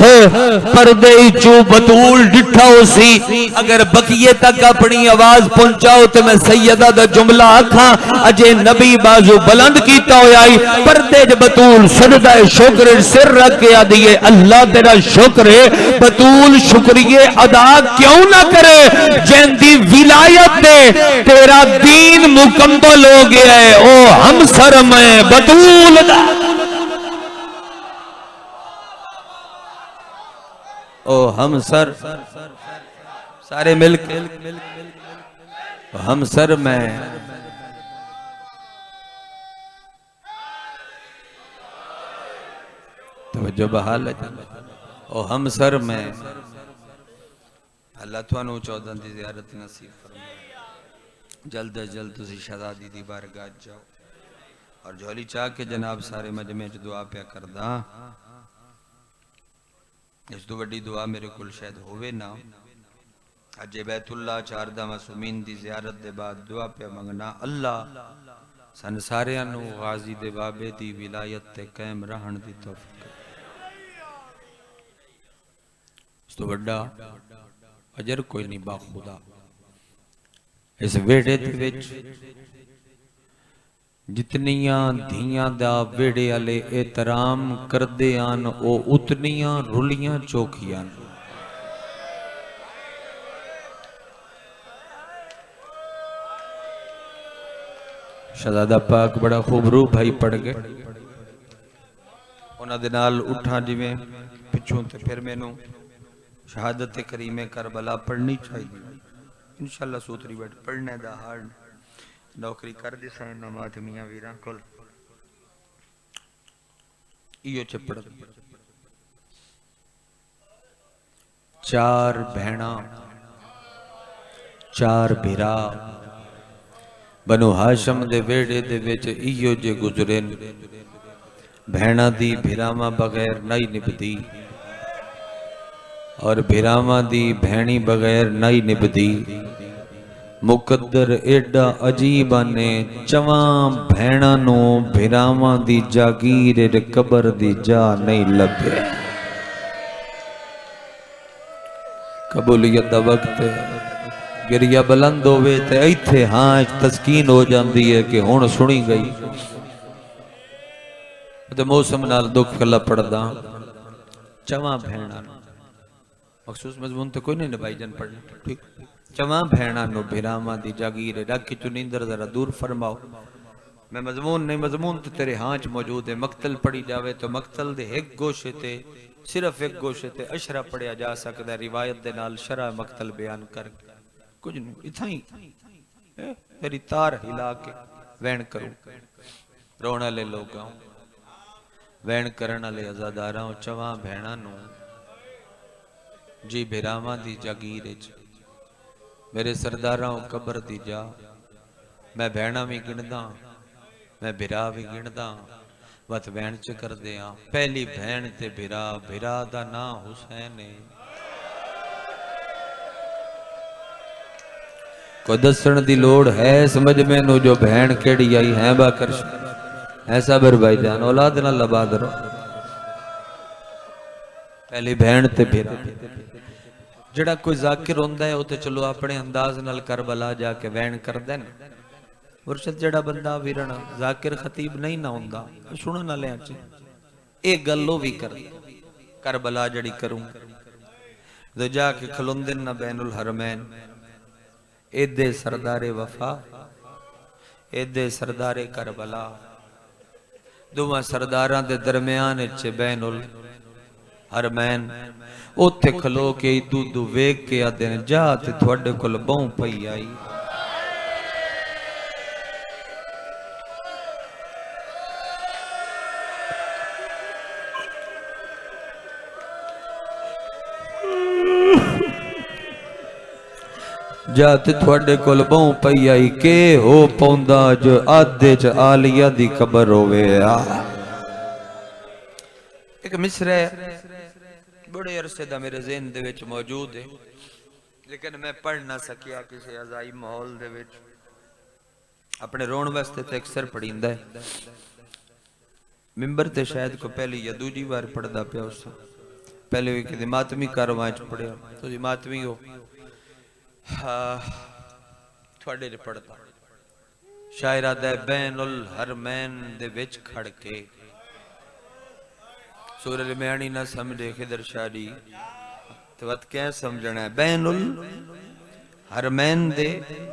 पर्दे चो बतूल डिठा हो सी। अगर बकिए तक अपनी आवाज पहुंचाओ तो मैं सैयदा दा जुमला आखा अजे नबी बाजू बुलंद कीता होया ही पर्दे च बतूल सजदा शुक्र सिर रख के आदी है अल्लाह तेरा शुक्र है। बतूल शुक्रिये अदा क्यों ना करे जिंदी विलायत दे तेरा दीन मुकम्मल हो गया है। ओ हम सर में बतूल दा, ओ हम सर सारे मिलके हम सर में तो जो बहाल है ओ हम सर में अल्लाह तुहानू 14 दी ज़ियारत नसीब फरमाए। जल्द अज जल्द तुसी शहजादी दी बारगाह जाओ और झोली चाह के जनाब सारे मजमे च दुआ पिया करदा। इस तो वड्डी दुआ मेरे को शायद होवे ना। अजे बैतुल्ला चारदा मासूमीन दी ज़ियारत दे बाद दुआ पिया मंगना अल्लाह सन सारियां नू गाजी दे बाबे दी विलायत ते कायम रहन दी तौफीक। इस तो वड्डा अजर कोई नहीं बाखुदा। इस वेड़े दे विच जितनियां धियां दा वेड़े वाले एहतराम करदे आन ओ उतनियां रुलियां चौखियां। शहजादा पाक बड़ा खूबरू भाई पड़ गए उन्हां दे नाल उठा जिवें पिछों ते फिर मैनू शहादत करीमे करबला पढ़नी चाहिए इंशाअल्लाह। सूतरी बैठ पढ़ने दा हाल नौकरी कर दी सन नमाज मियां वीरां कोल इयो चपड़ चार भैणा चार भिरा बनु हाशम दे वेड़े दे विच इहो जे गुजरे भैणा दी भिरावां बगैर नहीं निभदी और भिरावां दी भैणी बगैर नहीं निभदी। मुकद्दर एडा अजीब ने चवां भैणा नू भिरावां दी जागीर कबर दी जा नहीं लभे। कबूलियत दा वक्त गिरिया बुलंद होवे ते इत्थे हाँ तस्कीन हो जाती है कि हुण सुनी गई। ते मौसम नाल दुख कला पड़दा चवां भैणा मखसूस मजमून तो कोई नहीं नभाई जन पढ़ने ठीक। चवां भैणा नो भिरावां दी जागीर राखी चु नींदर जरा दूर फरमाओ। मैं मजमून नहीं मजमून तो तेरे हाँ च मौजूद है। मकतल पढ़ी जावे तो मकतल दे एक गोशे ते सिर्फ एक गोशे ते अशरा पढ़िया जा सकता है। रिवायत दे नाल शरा मकतल बयान करके कुछ नहीं इथा ही तेरी तार हिला के वैन करूं रोने वाले लोगां वैन करन वाले अज़ादारां चवां भैणा नू जी भिरावां दी जागीर च मेरे सरदारां कबर दी जा। मैं भैणा भी गिणदा मैं भिरा भी गिणदा वत वैन च करदे आ। पहली भैण ते भिरा भिरा दा नां हुसैन है। को दसण दी लोड़ है समझ मैनू जो भैण केड़ी आई है बाकर ऐसा बर भाईजान औलाद ना लबाद रो। पहली भैण ते भिरा जड़ा कोई जाकिर होंदा है वो तो चलो अपने अंदाज नाल करबला जाके वैन करदे न। मुर्शद जड़ा बंदा वीरण जाकिर खतीब नहीं ना होंदा सुनन वालियां च ए गल्लो भी कर करबला जड़ी करूं तो जाके खलोंदे ना बैनुल हरमैन एदे सरदारे वफा एदे सरदारे करबला दोवां सरदारां दे दरम्यान च बैनुल हरमैन उत्थे खलो के दूध वेख के आदे ने जा ते तुहाडे कोल बहु पई आई। जाते थोड़े कोल बहु पई आई के हो पौंदा जो आधे च आलिया दी कबर होवे। एक मिसरा बड़े अरसे दा मेरे ज़हन दे विच मौजूद है लेकिन मैं पढ़ ना सकिया किसी अजाई माहौल दे विच अपने रोण वास्ते तो अक्सर पढ़ींदा है। मिंबर ते शायद को पहली या दूजी बार पढ़दा पिया उस पहले भी किसी मातमी कारवां च पढ़िया तो जी मातमी हो थोड़े ने पढ़ता शायरा दे बैनुल हरमैन दे विच खड़ के सूरज म्याणी ना समझे खिदर शादी तो वत क्या समझना है बैनुल हरमैन दे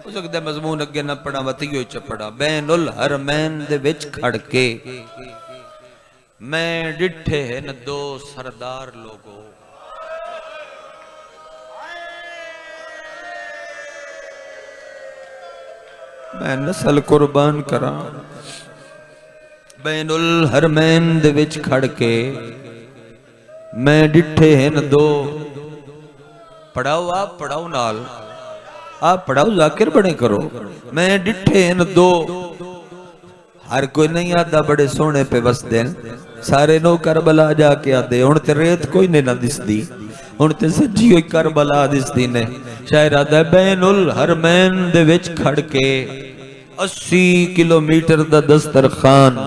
हो सकता है मजमून अगे ना पढ़ा वतियो च पढ़ा। बैनुल हरमैन दे विच खड़ के मैं डिठे है न दो सरदार लोगो मैं नस्ल कुर्बान करा। बैनुल हरमैन दे विच खड़ के मैं डिठे हैं दो पढ़ाओ आप पढ़ाओ नाल आप पढ़ाओ जाकिर बने करो। मैं डिठे हैं दो हर कोई नहीं आता बड़े सोने पे वसदे सारे नो करबला जाके आते हुण ते रेत कोई नहीं ना दिसदी हुण ते सजी हुई करबला दिसदी ने। शायर आदा बैनुल हरमैन दे विच खड़ के 80 किलोमीटर दा दस्तरखान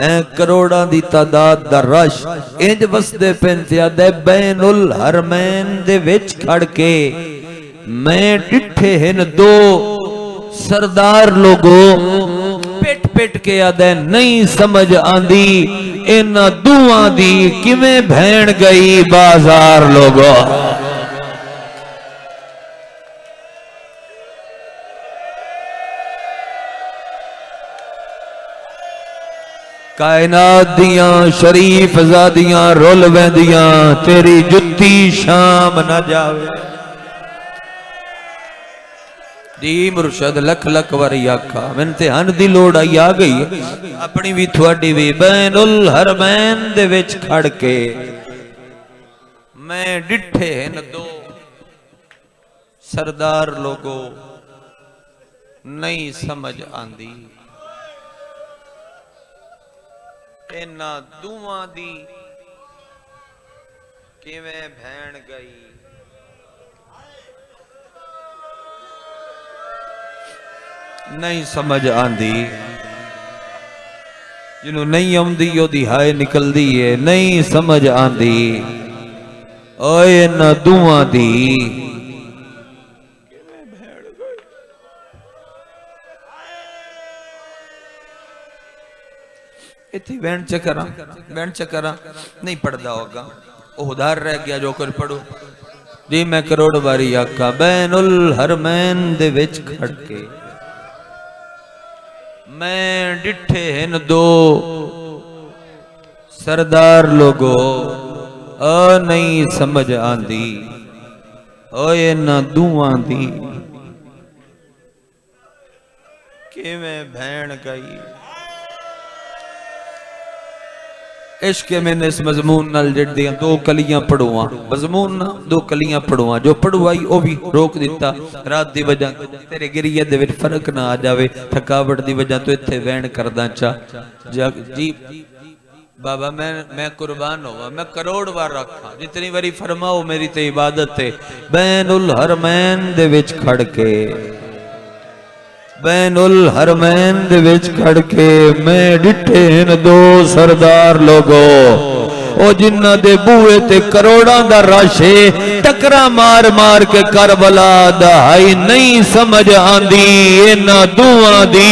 ऐ करोड़ां दी तादाद दा रश इंज वसदे पेन ते आदा बैनुल हरमैन दे विच खड़ के मैं डिठे हैं दो सरदार लोगो पिट पिट के आदा नहीं समझ आंदी इन्हां दुआं दी किवें भैण गई बाजार लोगो। कायनात दियां शरीफ ज़ादियां रुल वेंदियां तेरी जुत्ती शाम न जावे। जी मुर्शद लख लख वारी आखा मैंने ते हन दी लोड़ आई आ गई अपनी भी थोड़ी भी। बैनुल हरमैन दे विच खड़ के मैं डिठे न दो सरदार लोगो नहीं समझ आंदी इन्हां दूवां दी किवें भैण गई। नहीं समझ आंदी जिन्हों नहीं आउंदी ओदी हाय निकलदी है। नहीं समझ आंदी ओए इन्हां दूवां दी इत्थे वैन चकरा नहीं पढ़दा होगा वो उधार रह गया जो कुछ पढ़ो जी। मैं करोड़ बारी आखा बैनुल हरमैन दे विच खड़ के मैं डिठे हिन दो सरदार लोगो नहीं समझ आंदी ओए इन्हां दूवां दी किवें भैण गई। इश्क मैंने इस मजमून नाल जड़दियां दो कलियां पढ़ुआ मजमून ना दो कलियां पढ़ुआ जो पढ़वाई वो भी रोक दिता। रात दी वजह तेरे गिरिया दे विच फर्क ना आ जावे थकावट दी वजह तो इत्थे वैन करदा चा जी बाबा मैं कुर्बान होवा मैं करोड़ बार रखा जितनी बारी फरमाओ मेरी ते इबादत है। बैनुल हरमैन दे विच खड़ के बैनुल हरमैन दे विच खड़ के मैं डिठे न दो सरदार लोगो ओ जिन्हां दे बूहे ते करोड़ां दा रश है टकरा मार मार के करबला दहाई। नहीं समझ आंदी इन्हां दूहां दी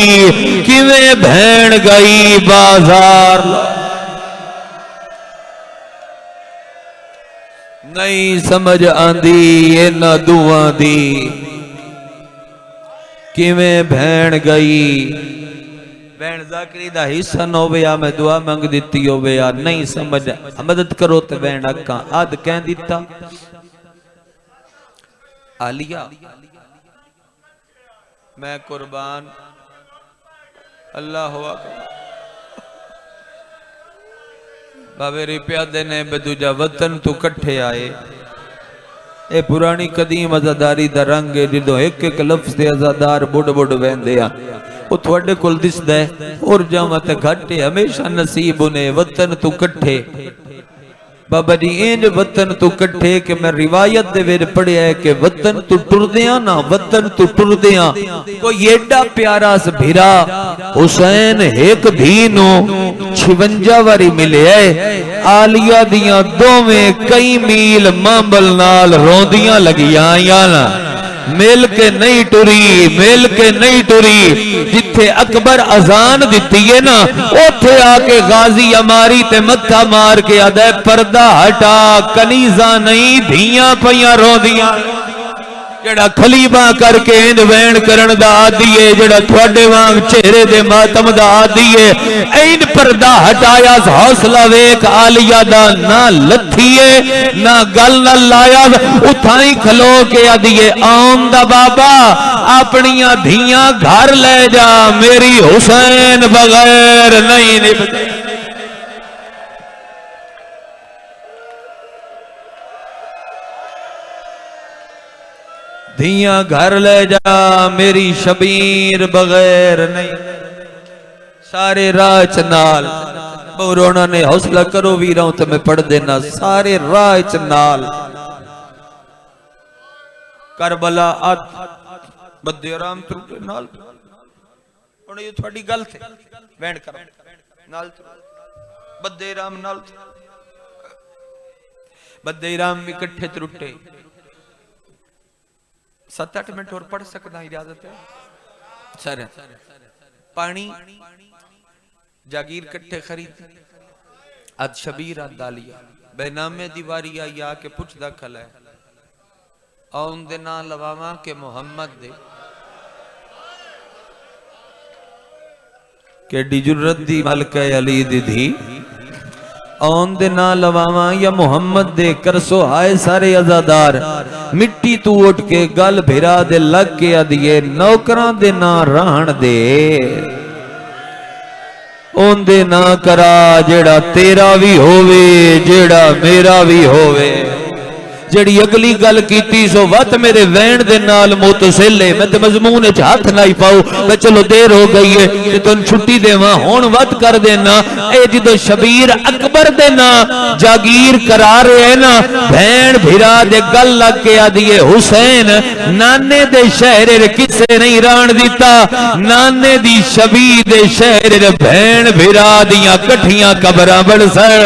किवें भैण गई बाजार। नहीं समझ आंदी इन्हां दूहां दी किवें भैण गई। भैण जाकरी दा हिस्सा न होवे या मैं दुआ मंग दिती होवे या नहीं समझ मदद करो ते भैण अक्कां अद कह दिता। आलिया मैं कुर्बान अल्लाह बाबे रुपया देने दूजा वतन तू कट्ठे आए ए पुरानी कदीम आजादारी दा रंग है जो एक एक लफ्ज दे आजादार बुढ़ बुढ़ वहंदे आ वो थोड़े कोल दिसदा है और जावां ते घट हमेशा नसीब ने वतन तू कट्ठे। बाबा जी इंज वतन तू कट्ठे कि मैं रिवायत दे विच पढ़िया है कि वतन तू टुरदियां ना वतन तू टुरदियां कोई एडा प्यारा सभिरा हुसैन एक धी नु 56 वारी मिले आलिया दियां दोवें कई मील मांबल नाल रोंदियां लगियां ना मिल के नहीं टुरी जिथे अकबर अजान दिती है ना उथे आके गाजी अमारी ते मत्था मार के आदा पर्दा हटा कनीजा नहीं धियां पईयां रोंदियां। जेड़ा खलीबा करके इंज वैन करन दा आदी है जेड़ा थोड़े वांग चेहरे दे मातम दा आदी है इंज पर्दा हटाया हौसला वेख आलिया दा ना लथीए ना गल न लाया उठाई खलो के आदी है आम दा बाबा अपनियां धियां घर ले जा मेरी हुसैन बगैर नहीं निभदी। धियां घर ले जा मेरी शबीर बगैर नहीं। सारे राह च नाल रोना ने हौसला करो वीरों तो मैं पढ़ देना सारे राह च नाल करबला बदे राम तुरके नाल हुण ये थोड़ी गल थे वैन कर नाल बदे राम नाल बदे राम इकट्ठे त्रुटे 7-8 मिनट और पढ़ सकता इजाजत है सर। पानी जागीर कट्ठे खरीद अद शबीर अद दालिया बेनामे दीवारी आई आके पुछदा खला है आउं दे ना लवावा के मोहम्मद दे केडी जुर्रत दी मलका अली दी धी आउं दे ना लवावा या मोहम्मद दे कर सो हाय सारे अजादार मिट्टी तू उठ के गल भिरा दे लग के आदिए नौकरां दे ना रहन दे ओंदे ना करा जेड़ा तेरा भी होवे जेड़ा मेरा भी होवे जेड़ी अगली गल कीती सो वत मेरे वैन दे नाल मुतसिल है। मैं ते मजमून च हाथ ना ही पाऊं, मैं चलो देर हो गई है ते तुम छुट्टी देवा हुण वत कर देना। ए जदों शबीर अकबर दे ना जागीर करा रहे है ना, भैन भिरा दे गल लग के आदिए हुसैन नाने दे शहर किसे नहीं राण दिता, नाने दी शबी दे शहर भैन भिरा दियां कठियां कबरां बनसन,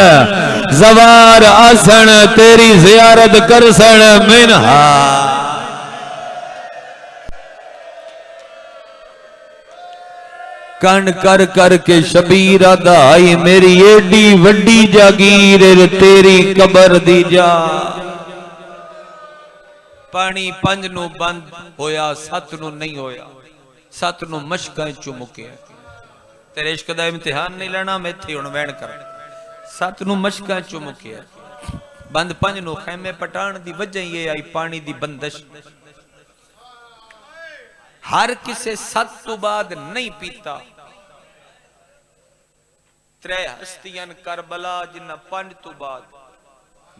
जवार आसन तेरी जियारत करसन मिनहा। कन कर कर के शबीर आदाई मेरी एडी वड्डी जागीर तेरी कबर दी जा। पानी पंज नू बंद होया, सत नू नहीं होया, सत नू मशकां चु मुकिया। तेरे इश्क दा इम्तिहान नहीं लेना, मैं इत्थे हुण वैन कर। सत नू मशकां चु मुकिया, बंद पंज नू खैमे पटाण दी वजह ये आई पानी दी बंदिश। हर किसे सत तो बाद नहीं पीता। त्रै हस्तियां करबला जिन्ना पंज तो बाद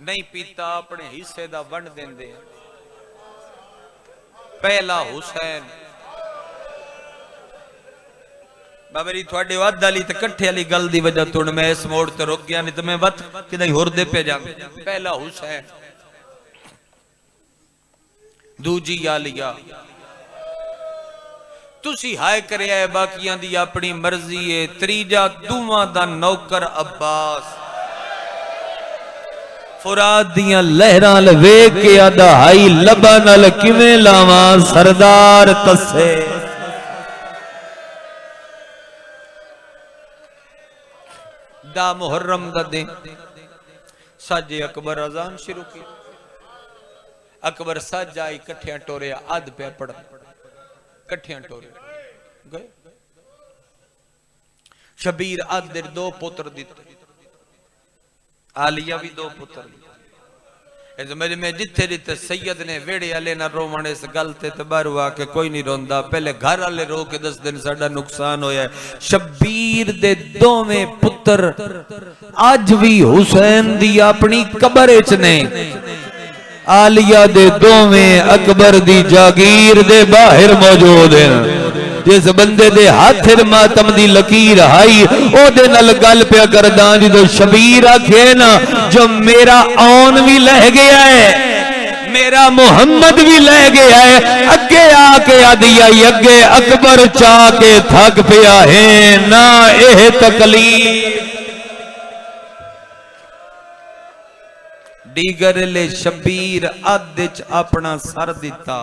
नहीं पीता, अपने हिस्से दा वंड देंदे। पहला हुसैन बाबरी थोड़े वध वाली ते कट्ठे वाली गल दी वजह तो मैं इस मोड़ ते रुक गया, नहीं तो मैं वत किदाई होर दे पे जांदा। पहला हुसैन, दूजी आलिया। तुसी हाय करया है बाकियां दी अपनी मर्जी है। त्रीजा दूवां दा नौकर अब्बास, फुरात दियां लहरां ल वेख के आदा हाई लबा नाल किवें लावां सरदार तसे। दा मुहर्रम दा दिन साजे अकबर अजान शुरू की। अकबर साजा आई कट्ठियां टोरिया अध पे पड़ कट्ठियां टोरे गए। शबीर अध दे दो पुत्र दिते, आलिया भी दो पुत्र दिते। मेरे में जिथे जिथे सैयद ने वेड़े वाले ना रोवण इस गल ते बारू आके कोई नहीं रोंदा, पहले घर वाले रो के दस दिन साडा नुकसान होया है। शबीर दे दोवें पुत्र अज भी हुसैन दी अपनी कबर च ने। आलिया दे दोवें अकबर दी जागीर दे बाहर मौजूद हैं। जिस बंदे दे हाथ मातम दी लकीर आई ओदे नाल गल पिया करदा, जो शबीर आखे ना जो मेरा औन भी लह गया है, मेरा मोहम्मद भी लह गया है, अगे आके आदि आई अगे अकबर चा के थक पिया है ना एह तकलीफ। दीगर ले शबीर अद च अपना सर दिता।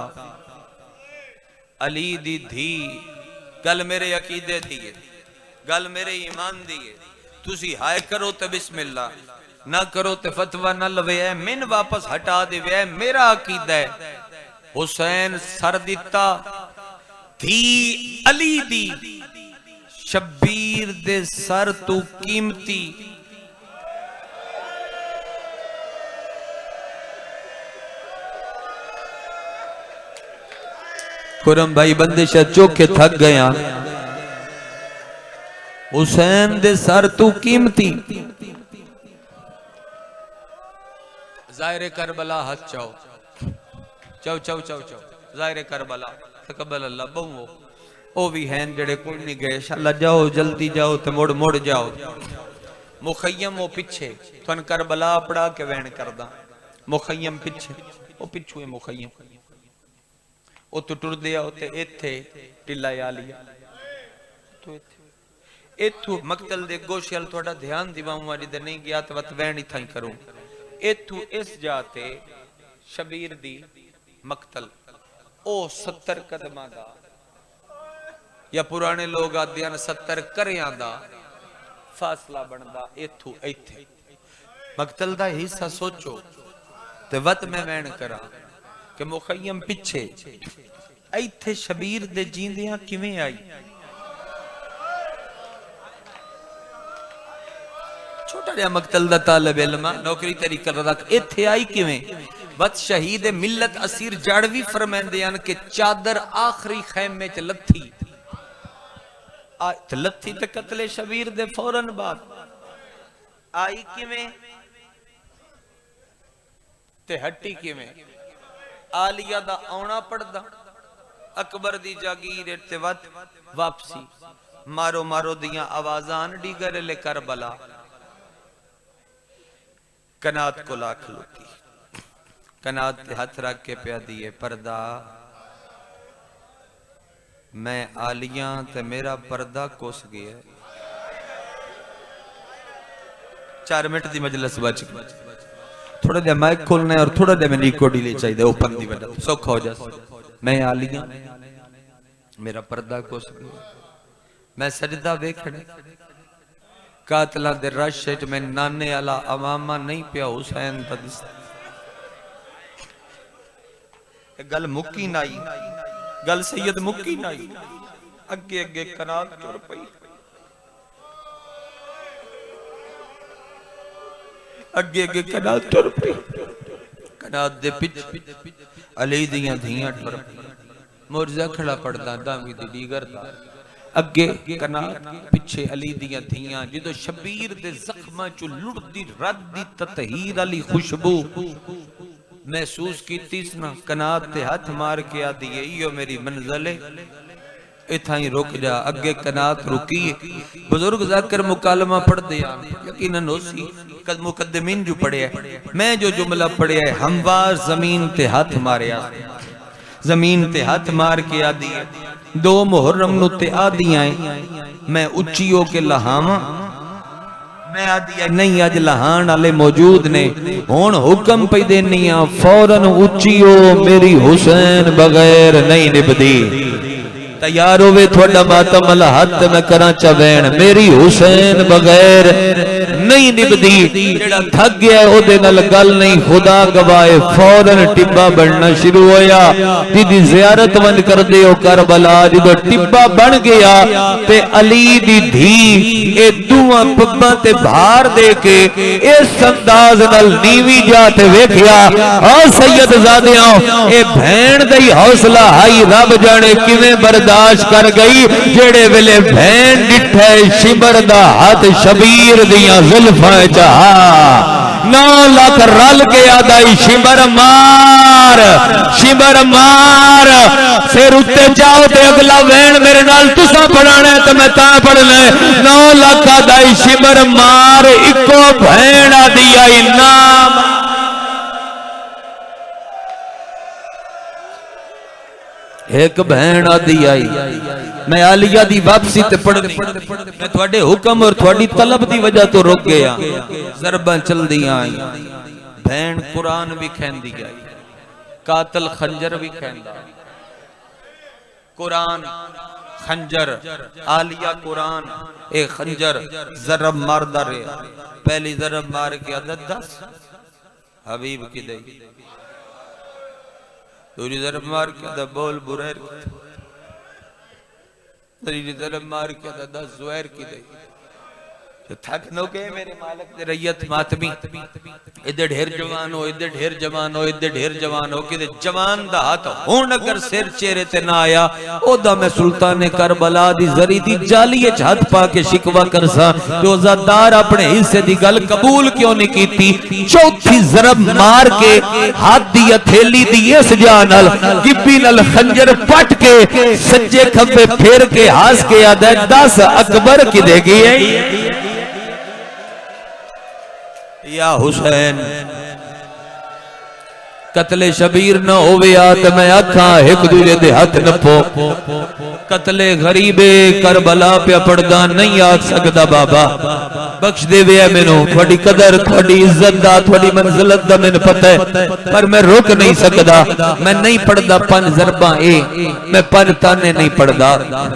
अली दी धी गल मेरे अकीदे दी है, गल मेरे ईमान दी है। तुसी हाय करो तो बिस्मिल्लाह, ना करो तो फतवा ना लवे, मिन वापस हटा देवे, मेरा अकीदा है। हुसैन सर दिता, धी अली दी। शबीर दे सर तू कीमती खुरम भाई बंदे शायद चोखे थक गया। हुसैन दे सर तू कीमती। जाहिर करबला हाथ चाओ चाओ चाओ चाओ चाओ जाहिर करबला तकबल अल्लाह बहु ओ भी हैं जड़े कोई नहीं गए, शाला जाओ जल्दी जाओ ते मुड़ मुड़ जाओ। मुखय्यम वो पिछे थन करबला पड़ा के वैन करदा, मुखय्यम पिछे ओ पिछू है मुखय्यम ओ तो टुर दिया उते इथे टिल्ला आ लिया तो इथे इथू मकतल दे गोशल थोड़ा ध्यान दिवाऊं वाली दे नहीं गया तो वत वैन ही थाई करूं। इथू इस जाते शबीर दी मकतल ओ 70 कदमां दा या पुराने लोग आदे 70 करियां दा फासला बनदा। इथू इथे मकतल दा हिस्सा सोचो ते वत मैं वैन करा कि मुखय्यम पिछे इथे शबीर दे जींदियां किवें आई। छोटा जिहा मकतल दा तालिब इल्म नौकरी तेरी कर रख इथे आई किवें। बस शहीद मिलत असीर जाड़वी फरमांदे हन कि चादर आखिरी खैमे च लथी लथी ते कतले शबीर दे फौरन बाद आई किवें। ते हट्टी किवें आलिया दा आउणा पड़दा अकबर दी जागीर ते वापसी मारो मारो दियां आवाजां डीगर ले करबला कनात को लाख लुकी कनात ते हथ रख के प्या दिए पर्दा मैं आलिया ते मेरा पर्दा कुस गया 4 मिनट दी मजलिस बच गई थोड़ा देर माइक खोलना है और थोड़ा देर में नीको डीले चाहिए ओपन दी वजह सौखा हो जाए मैं आलिया मेरा पर्दा कुस गया मैं सजदा वेखने कातला दे रश च मैं नाने वाला अमामा नहीं पिया हुसैन दा दिसदा गल मुक्की नाई गल सैयद मुक्की नाई अगे अगे कनात तुर पई अगे अगे कनात तुर पई कनात दे पिछ अली दियां धियां तुर पई मुर्जा खड़ा पड़दा दामी दी डीगर दा अगे कनात पिछे अली दियां धियां जिदो शबीर दे जख्मां चो लुड़दी रद दी ततहीर वाली खुशबू महसूस कीती ना कनात ते हाथ मार के आदी इयो मेरी मंजिल है इथा ही रुक जा अगे कनात रुकी बुजुर्ग जाकर मुकालमा पढ़दे यकीनन होसी कद मुकद्दमीन जो पढ़िया मैं जो जुमला पढ़िया हमवार जमीन ते हाथ मारिया जमीन ते हाथ मार के आदी 2 मुहर्रम नु ते आदियां मैं उच्ची हो के लहावा मैं आदिया नहीं अज लहान वाले मौजूद ने हुण हुक्म पे देनी आ फौरन उच्ची हो मेरी हुसैन बगैर नहीं निभदी तैयार होवे थोड़ा मातम अल हथ मैं करा चवैन मेरी हुसैन बगैर नहीं निभदी जेड़ा थक गया ओदे नाल गल नहीं खुदा गवाए फौरन टिब्बा बनना शुरू होया जिदी जियारत वन कर दे ओ करबला जदो टिब्बा बन गया ते अली दी धी ए दुआ पब्बा ते भार दे के इस अंदाज नाल नीवी जात वेखिया ओ सैयद ज़ादियां ए भैन दा ही हौसला हाई रब जाने किवें बर्दाश्त कर गई जेड़े वेले भैन डिठे शिबर दा हाथ शबीर दियां जुल्फां च 9 लाख रल के आदाई शिबर मार सिर उत्ते जाओ ते अगला वैन मेरे नाल तुसा पढ़ाना है तो मैं ता पढ़ना 9 लाख आदाई शिबर मार इको भैन आदि आई नाम एक बहन आदि आई मैं आलिया दी वापसी ते पढ़नी मैं थोड़े हुक्म और थोड़ी तलब दी वजह तो रुक गया ज़रबां चलदियां आई बहन कुरान भी खैंदी आई कातल खंजर भी खैंदा कुरान खंजर आलिया कुरान ए खंजर ज़रब मारदा रे पहली ज़रब मार के आदत 10 हबीब की दई दूसरी तरफ मार के बोल बुरैर तीसरी तरफ मार के 10 ज़ुहैर की दई थक नो के मेरे मालिक दे रैयत मातमी इधर ढेर जवान हो इधर ढेर जवान हो इधर ढेर जवान हो कि जवान दा हाथ हुण अगर सिर चेहरे ते ना आया ओदा मैं सुल्तान करबला दी जरी दी जाली च हाथ पा के शिकवा करसा ते ज़ादार अपने हिस्से दी गल कबूल क्यों नहीं कीती चौथी ज़रब मार के हाथ दी हथेली दी इस जा नाल गिब्बी नाल खंजर पट के सज्जे खब्बे फेर के हंस के आदा 10 अकबर की देगी या हुसैन कतले शबीर न होवे तो मैं आखा एक दूजे दे हाथ नपो कतले गरीबे करबला पे पड़दा नहीं आख सकदा बाबा बख्श देवे मैनू थोड़ी कदर थोड़ी इज्जत दा थोड़ी मंजिलत दा मैनू पता है पर मैं रुक नहीं सकदा मैं नहीं पढ़दा 5 ज़रबां ए मैं 5 ताने नहीं पढ़दा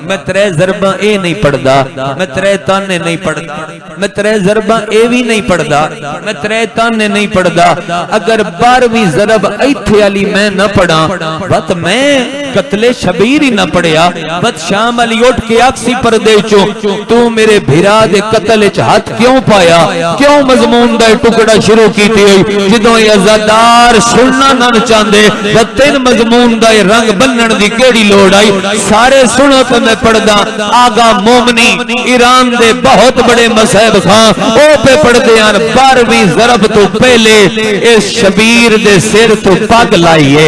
मैं 3 ज़रबां ए नहीं पढ़दा मैं 3 ताने नहीं पढ़दा मैं 3 ज़रबां ए भी नहीं पढ़दा मैं 3 ताने नहीं पढ़दा अगर 12वीं ज़रब इत्थे वाली मैं न पढ़ा बत मैं कतले शबीर ही ना पढ़िया बदशाम अली उठ के आखसी पर्दे चो तू मेरे भिरा दे कतल च हाथ क्यों पाया क्यों मजमून दा टुकड़ा शुरू कीती हुई जदों अज़ादार सुनना ना चाहते तीन मजमून दा रंग बनन दी केड़ी लोड़ आई सारे सुनो तो मैं पढ़दा आगा मोमनी ईरान दे बहुत बड़े मसहब खां ओ पे पढ़दे हैं 12वीं ज़रब तो पहले इस शबीर दे सिर तो पग लाइए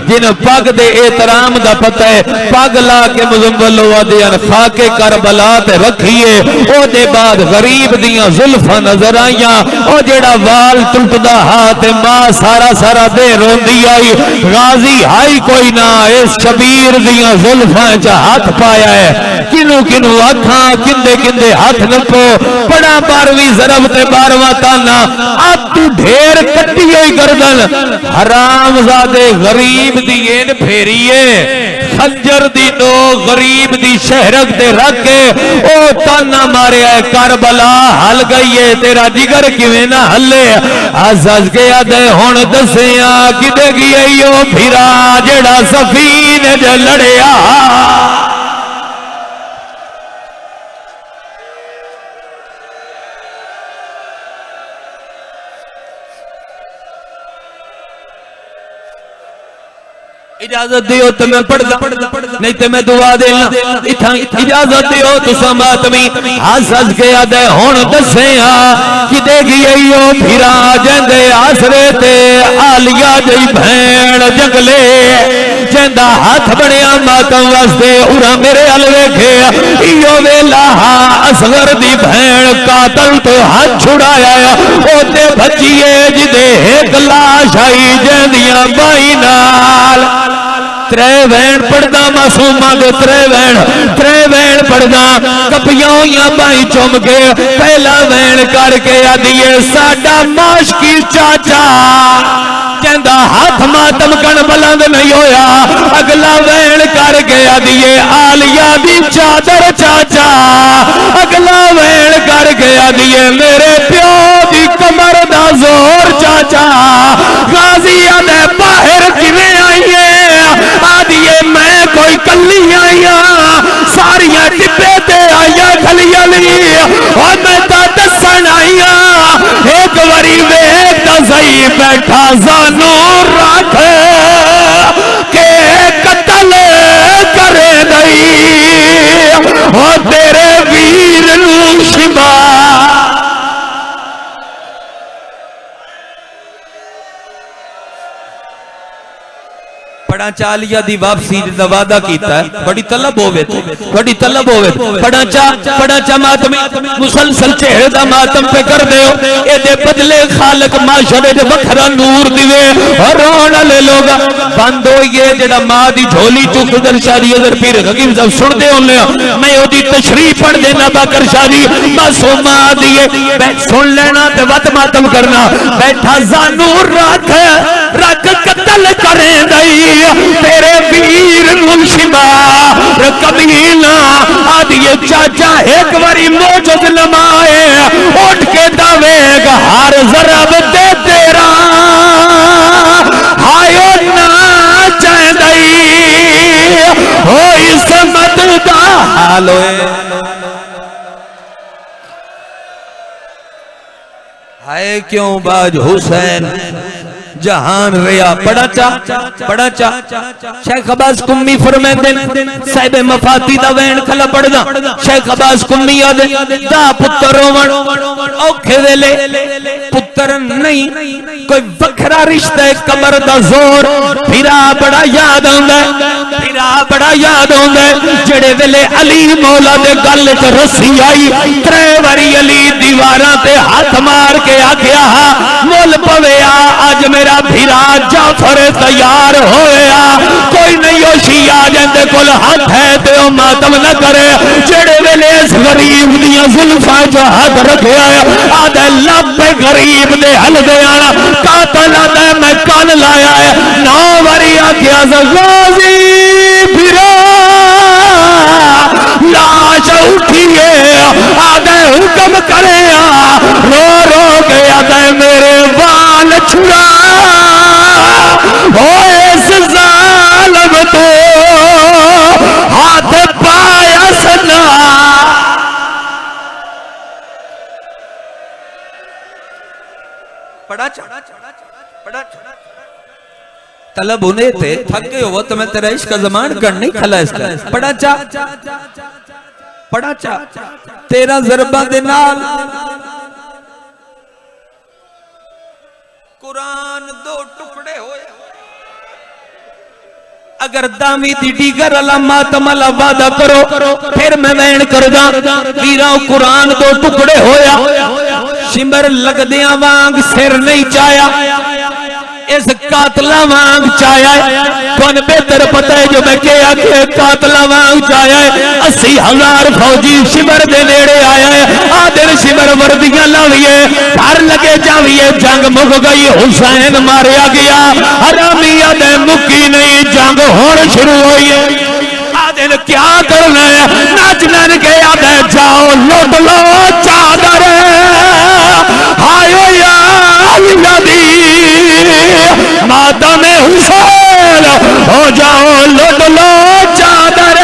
जिन पग दे एहतराम दा पता है पग ला के मुजम्मल वादे खाके करबला ते रखिए ओदे बाद गरीब दियां जुल्फां नजर आईयां ओ जेड़ा वाल टुटदा हाथ मां सारा सारा दे रोंदी आई गाजी हाई कोई ना इस शबीर दियां जुल्फां च हाथ पाया है किनू किनू आखां किंदे किंदे हाथ नपो बड़ा 12वीं ज़रब ते 12वां ताना अब तू ढेर कट्टी हुई गर्दन हरामजादे गरीब दी एन फेरिए खंजर दी नो गरीब दी शहरक दे रख के ओ ताना मारिया करबला हल गई है तेरा जिगर किवें ना हले हज के आदे हुण दसिया किदे गई ओ फिरा जेड़ा सफीन च लड़िया इजाजत दियो तो मैं पढ़दा नहीं तो मैं दुआ देना इथा इजाजत दियो तो समातमी हस हस के आदे हुण दसिया किदे गई ओ फिरा जंदे आसरे ते आलिया जई भैण जंगले जंदा हाथ बनया मातम वास्ते उरा मेरे हल वेखे इयो वेला असगर दी भैण कातल तो हाथ छुड़ाया ओते भजिए जिदे एक लाश आई जंदियां बाई नाल त्रै वैन पढ़दा मासूमा दे त्रै वैन पढ़दा कपियां होइयां बाई चुम के पहला वैन करके आदिए साडा माशकी चाचा कहंदा हाथ मातम कण बुलंद नहीं होया अगला वैन करके आदिए आलिया दी चादर चाचा अगला वैन करके आदिए मेरे प्यो दी कमर दा जोर चाचा गाजिया दे बाहर किवें आईए आदिए मैं कोई कली आईया सारिया टिब्बे ते आईया खलिया और मैं तो दसन आईया एक बारी वेख तो सही बैठा सानू रख के कतल करे नहीं और तेरे वीर नू शिवा पढ़ा चालिया दी वापसी दा वादा कीता है बड़ी तलब होवे पढ़ा चा मातमी मुसलसल चेहरे दा मातम पे कर देओ एदे बदले खालक माशरे दे वखरा नूर दिवे और रोण वाले लोग बंद होइए जेड़ा मां दी झोली चुक दर शादी अगर पीर हकीम साहब सुनदे होने मैं ओदी तशरीह पढ़ देना बाकर शादी मासूमा दिए सुन लेना ते वत मातम करना बैठा जानू रख कत्ल करे दई तेरे वीर मुंशिबा कबीला आदिए चाचा एक बारी मौजूद लमाए उठ के दवेग हर ज़रब दे तेरा हायो ना चाहदई हो इसमत दा हाल हाय क्यों बाज हुसैन जहान रिया पढ़ा चा शेख अब्बास कुम्मी फरमाते साहिब मफाती दा वैन खला पढ़दा शेख अब्बास कुम्मी आदे दा पुत्र रोवण औखे वेले पुत्र नहीं कोई वखरा रिश्ता कमर दा जोर फिरा बड़ा याद आंदा जेड़े वेले अली मौला दे गल च रस्सी आई त्रै वारी अली दीवारां ते हाथ मार के आखिया मुल पवेया अज मेरा फिरा जाफर तैयार होया कोई नहीं होशिया जिंदे कोल हाथ है ते ओ मातम न करे जेड़े वेले इस गरीब दियां जुल्फां च हाथ रखया आदे लब्बे गरीब दे हल दे आना कातल आदे मैं कल लाया है 9 बारी आखिया गाजी फिरा लाश उठिए आदे हुक्म करे रो रो के आदे मेरे बाल छुड़ा इस जालिम तो पढ़ा चा पढ़ा तलब उन्हें थे थक गए हो तो मैं तेरा इश्क का ज़मान कर नहीं खला इसका पढ़ा चा तेरा ज़रबा दे नाल कुरान दो टुकड़े होए अगर दावी दी डीगर अला मातम अला वादा करो फिर मैं वैन कर दा वीरा कुरान दो टुकड़े होया शिमर लगदियां वांग सिर नहीं चाया इस कातला वांग चाया कौन बेहतर पता है जो मैं क्या कि कातला वांग चाया 80,000 फौजी शिमर दे नेड़े आया है आदिल शिमर वर्दियां लाविए घर लगे जाविए जंग मुक गई हुसैन मारिया गया हरामिया दे मुकी नहीं जंग होर शुरू हुई है आदिल क्या करना है नाचन गया दे जाओ लुट लो चादर हायो यादी माता में हुसैन हो जाओ लुट लो चादर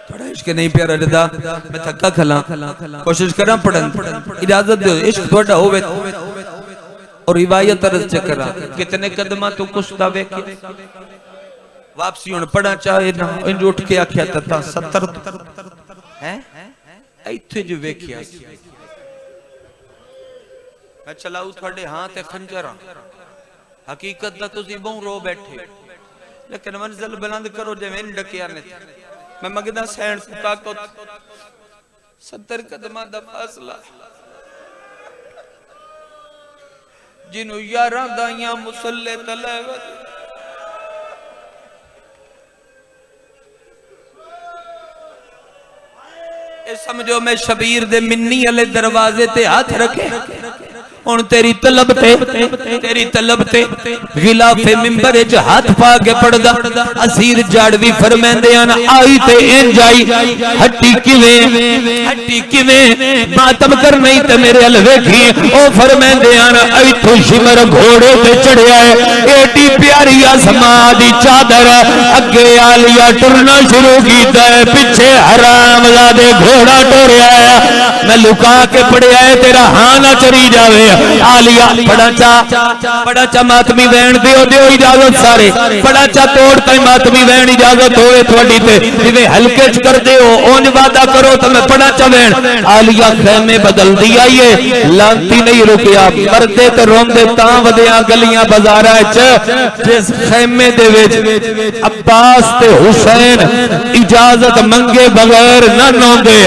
थोड़ा इश्क नहीं प्यारा रदा मैं थका खला कोशिश करा पढ़न इजाजत दो इश्क थोड़ा होवे और रिवायत अर्ज चकरा कितने कदमा तू कुश्ता वेखी वापसी हुन पढ़ा चाहे ना इंज उठ के आख्या ता 70 हैं इथे जो वेखिया मैं चलाऊ थोड़े हां ते खंजर हकीकत दा तुसी बहु रो बैठे लेकिन मंजिल बुलंद करो जिवें डकिया ने मैं मगदा सैन ताकत 70 कदमा दा फासला जिन्हों 11 दाइयां मुसल्ले तले समझो मैं शबीर दे मिन्नी वाले दरवाजे ते हाथ रखे हुन तेरी तलब ते गिलाफे मिंबर च हाथ पा के पड़दा असीर जाड़वी फरमांदे आन आई ते इंज आई हट्टी किवें मातम कर नहीं ते मेरे अल वेखी ओ फरमांदे आन इथों शिमर घोड़े ते चढ़िया है एडी प्यारी आसमां दी चादर अगे आलिया टुरना शुरू कीता है पीछे हरामजादे घोड़ा टोरिया है मैं लुका के पड़िया है तेरा हां ना चरी जावे आलिया बड़ा चा मातमी वैन दियो इजाजत सारे बड़ा चा तोड़ तई मातमी वैन इजाजत होए थोड़ी ते जिवें हल्के च कर दियो ओंज वादा करो तो मैं बड़ा चा वैन आलिया खैमे बदल दी आई है लांती नहीं रुकिया मरदे ते रोंदे तां वदियां गलियां बाजारां च जिस खैमे दे विच अब्बास ते हुसैन इजाजत मंगे बगैर न नौंदे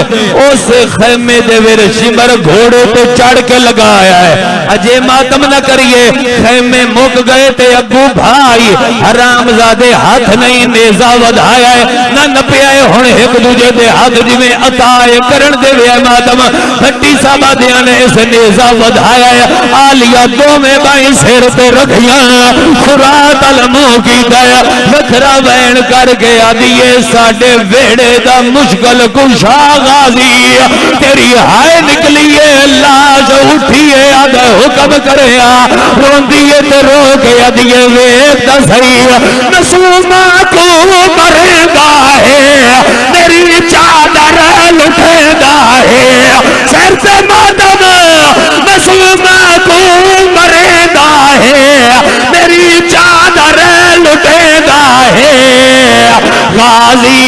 उस खैमे दे विच शिमर घोड़े ते चढ़ के लगाया है अजे मातम न करिए खैमे मुक गए ते अबू भाई हरामजादे हाथ नहीं नेजा वधाया है ना नपिया हुण एक दूजे दे हाथ जिवें अताए करन दे वे मातम हट्टी साहबा दियां ने इस नेजा वधाया है आलिया दोवें बाई सिर ते रखियां खुरात अल मुंह कीता है वखरा वैन कर गया दिए साडे वेड़े दा मुश्किल कुशा गाजी तेरी हाय निकलिए लाश उठिए आदा हुक्म करे रोंदिए ते रो के अदिए वेख ता सही नसूमा को मरेगा है मेरी चादर लुटेगा है सर से मातम नसूमा को मरेगा है मेरी चादर लुटेगा है गाजी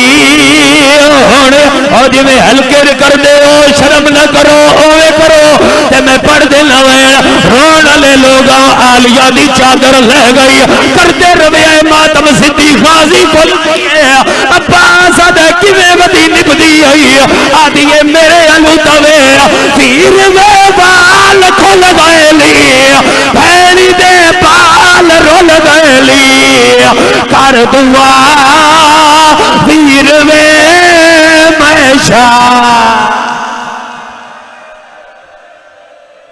हुण और जिवें हल्के कर दे ओ शर्म न करो ओवे करो ते मैं पढ़ देना वैन रोन वाले लोग आलिया दी चादर ले गई करते रवे मातम सिद्धी गाजी बोल अब्बास आदे किवें वदी निभदी आई आदि मेरे अलू तवे पीर वे बाल खोल गएली भैनी दे बाल रोल गएली कर दुआ पीर वे मैं शाह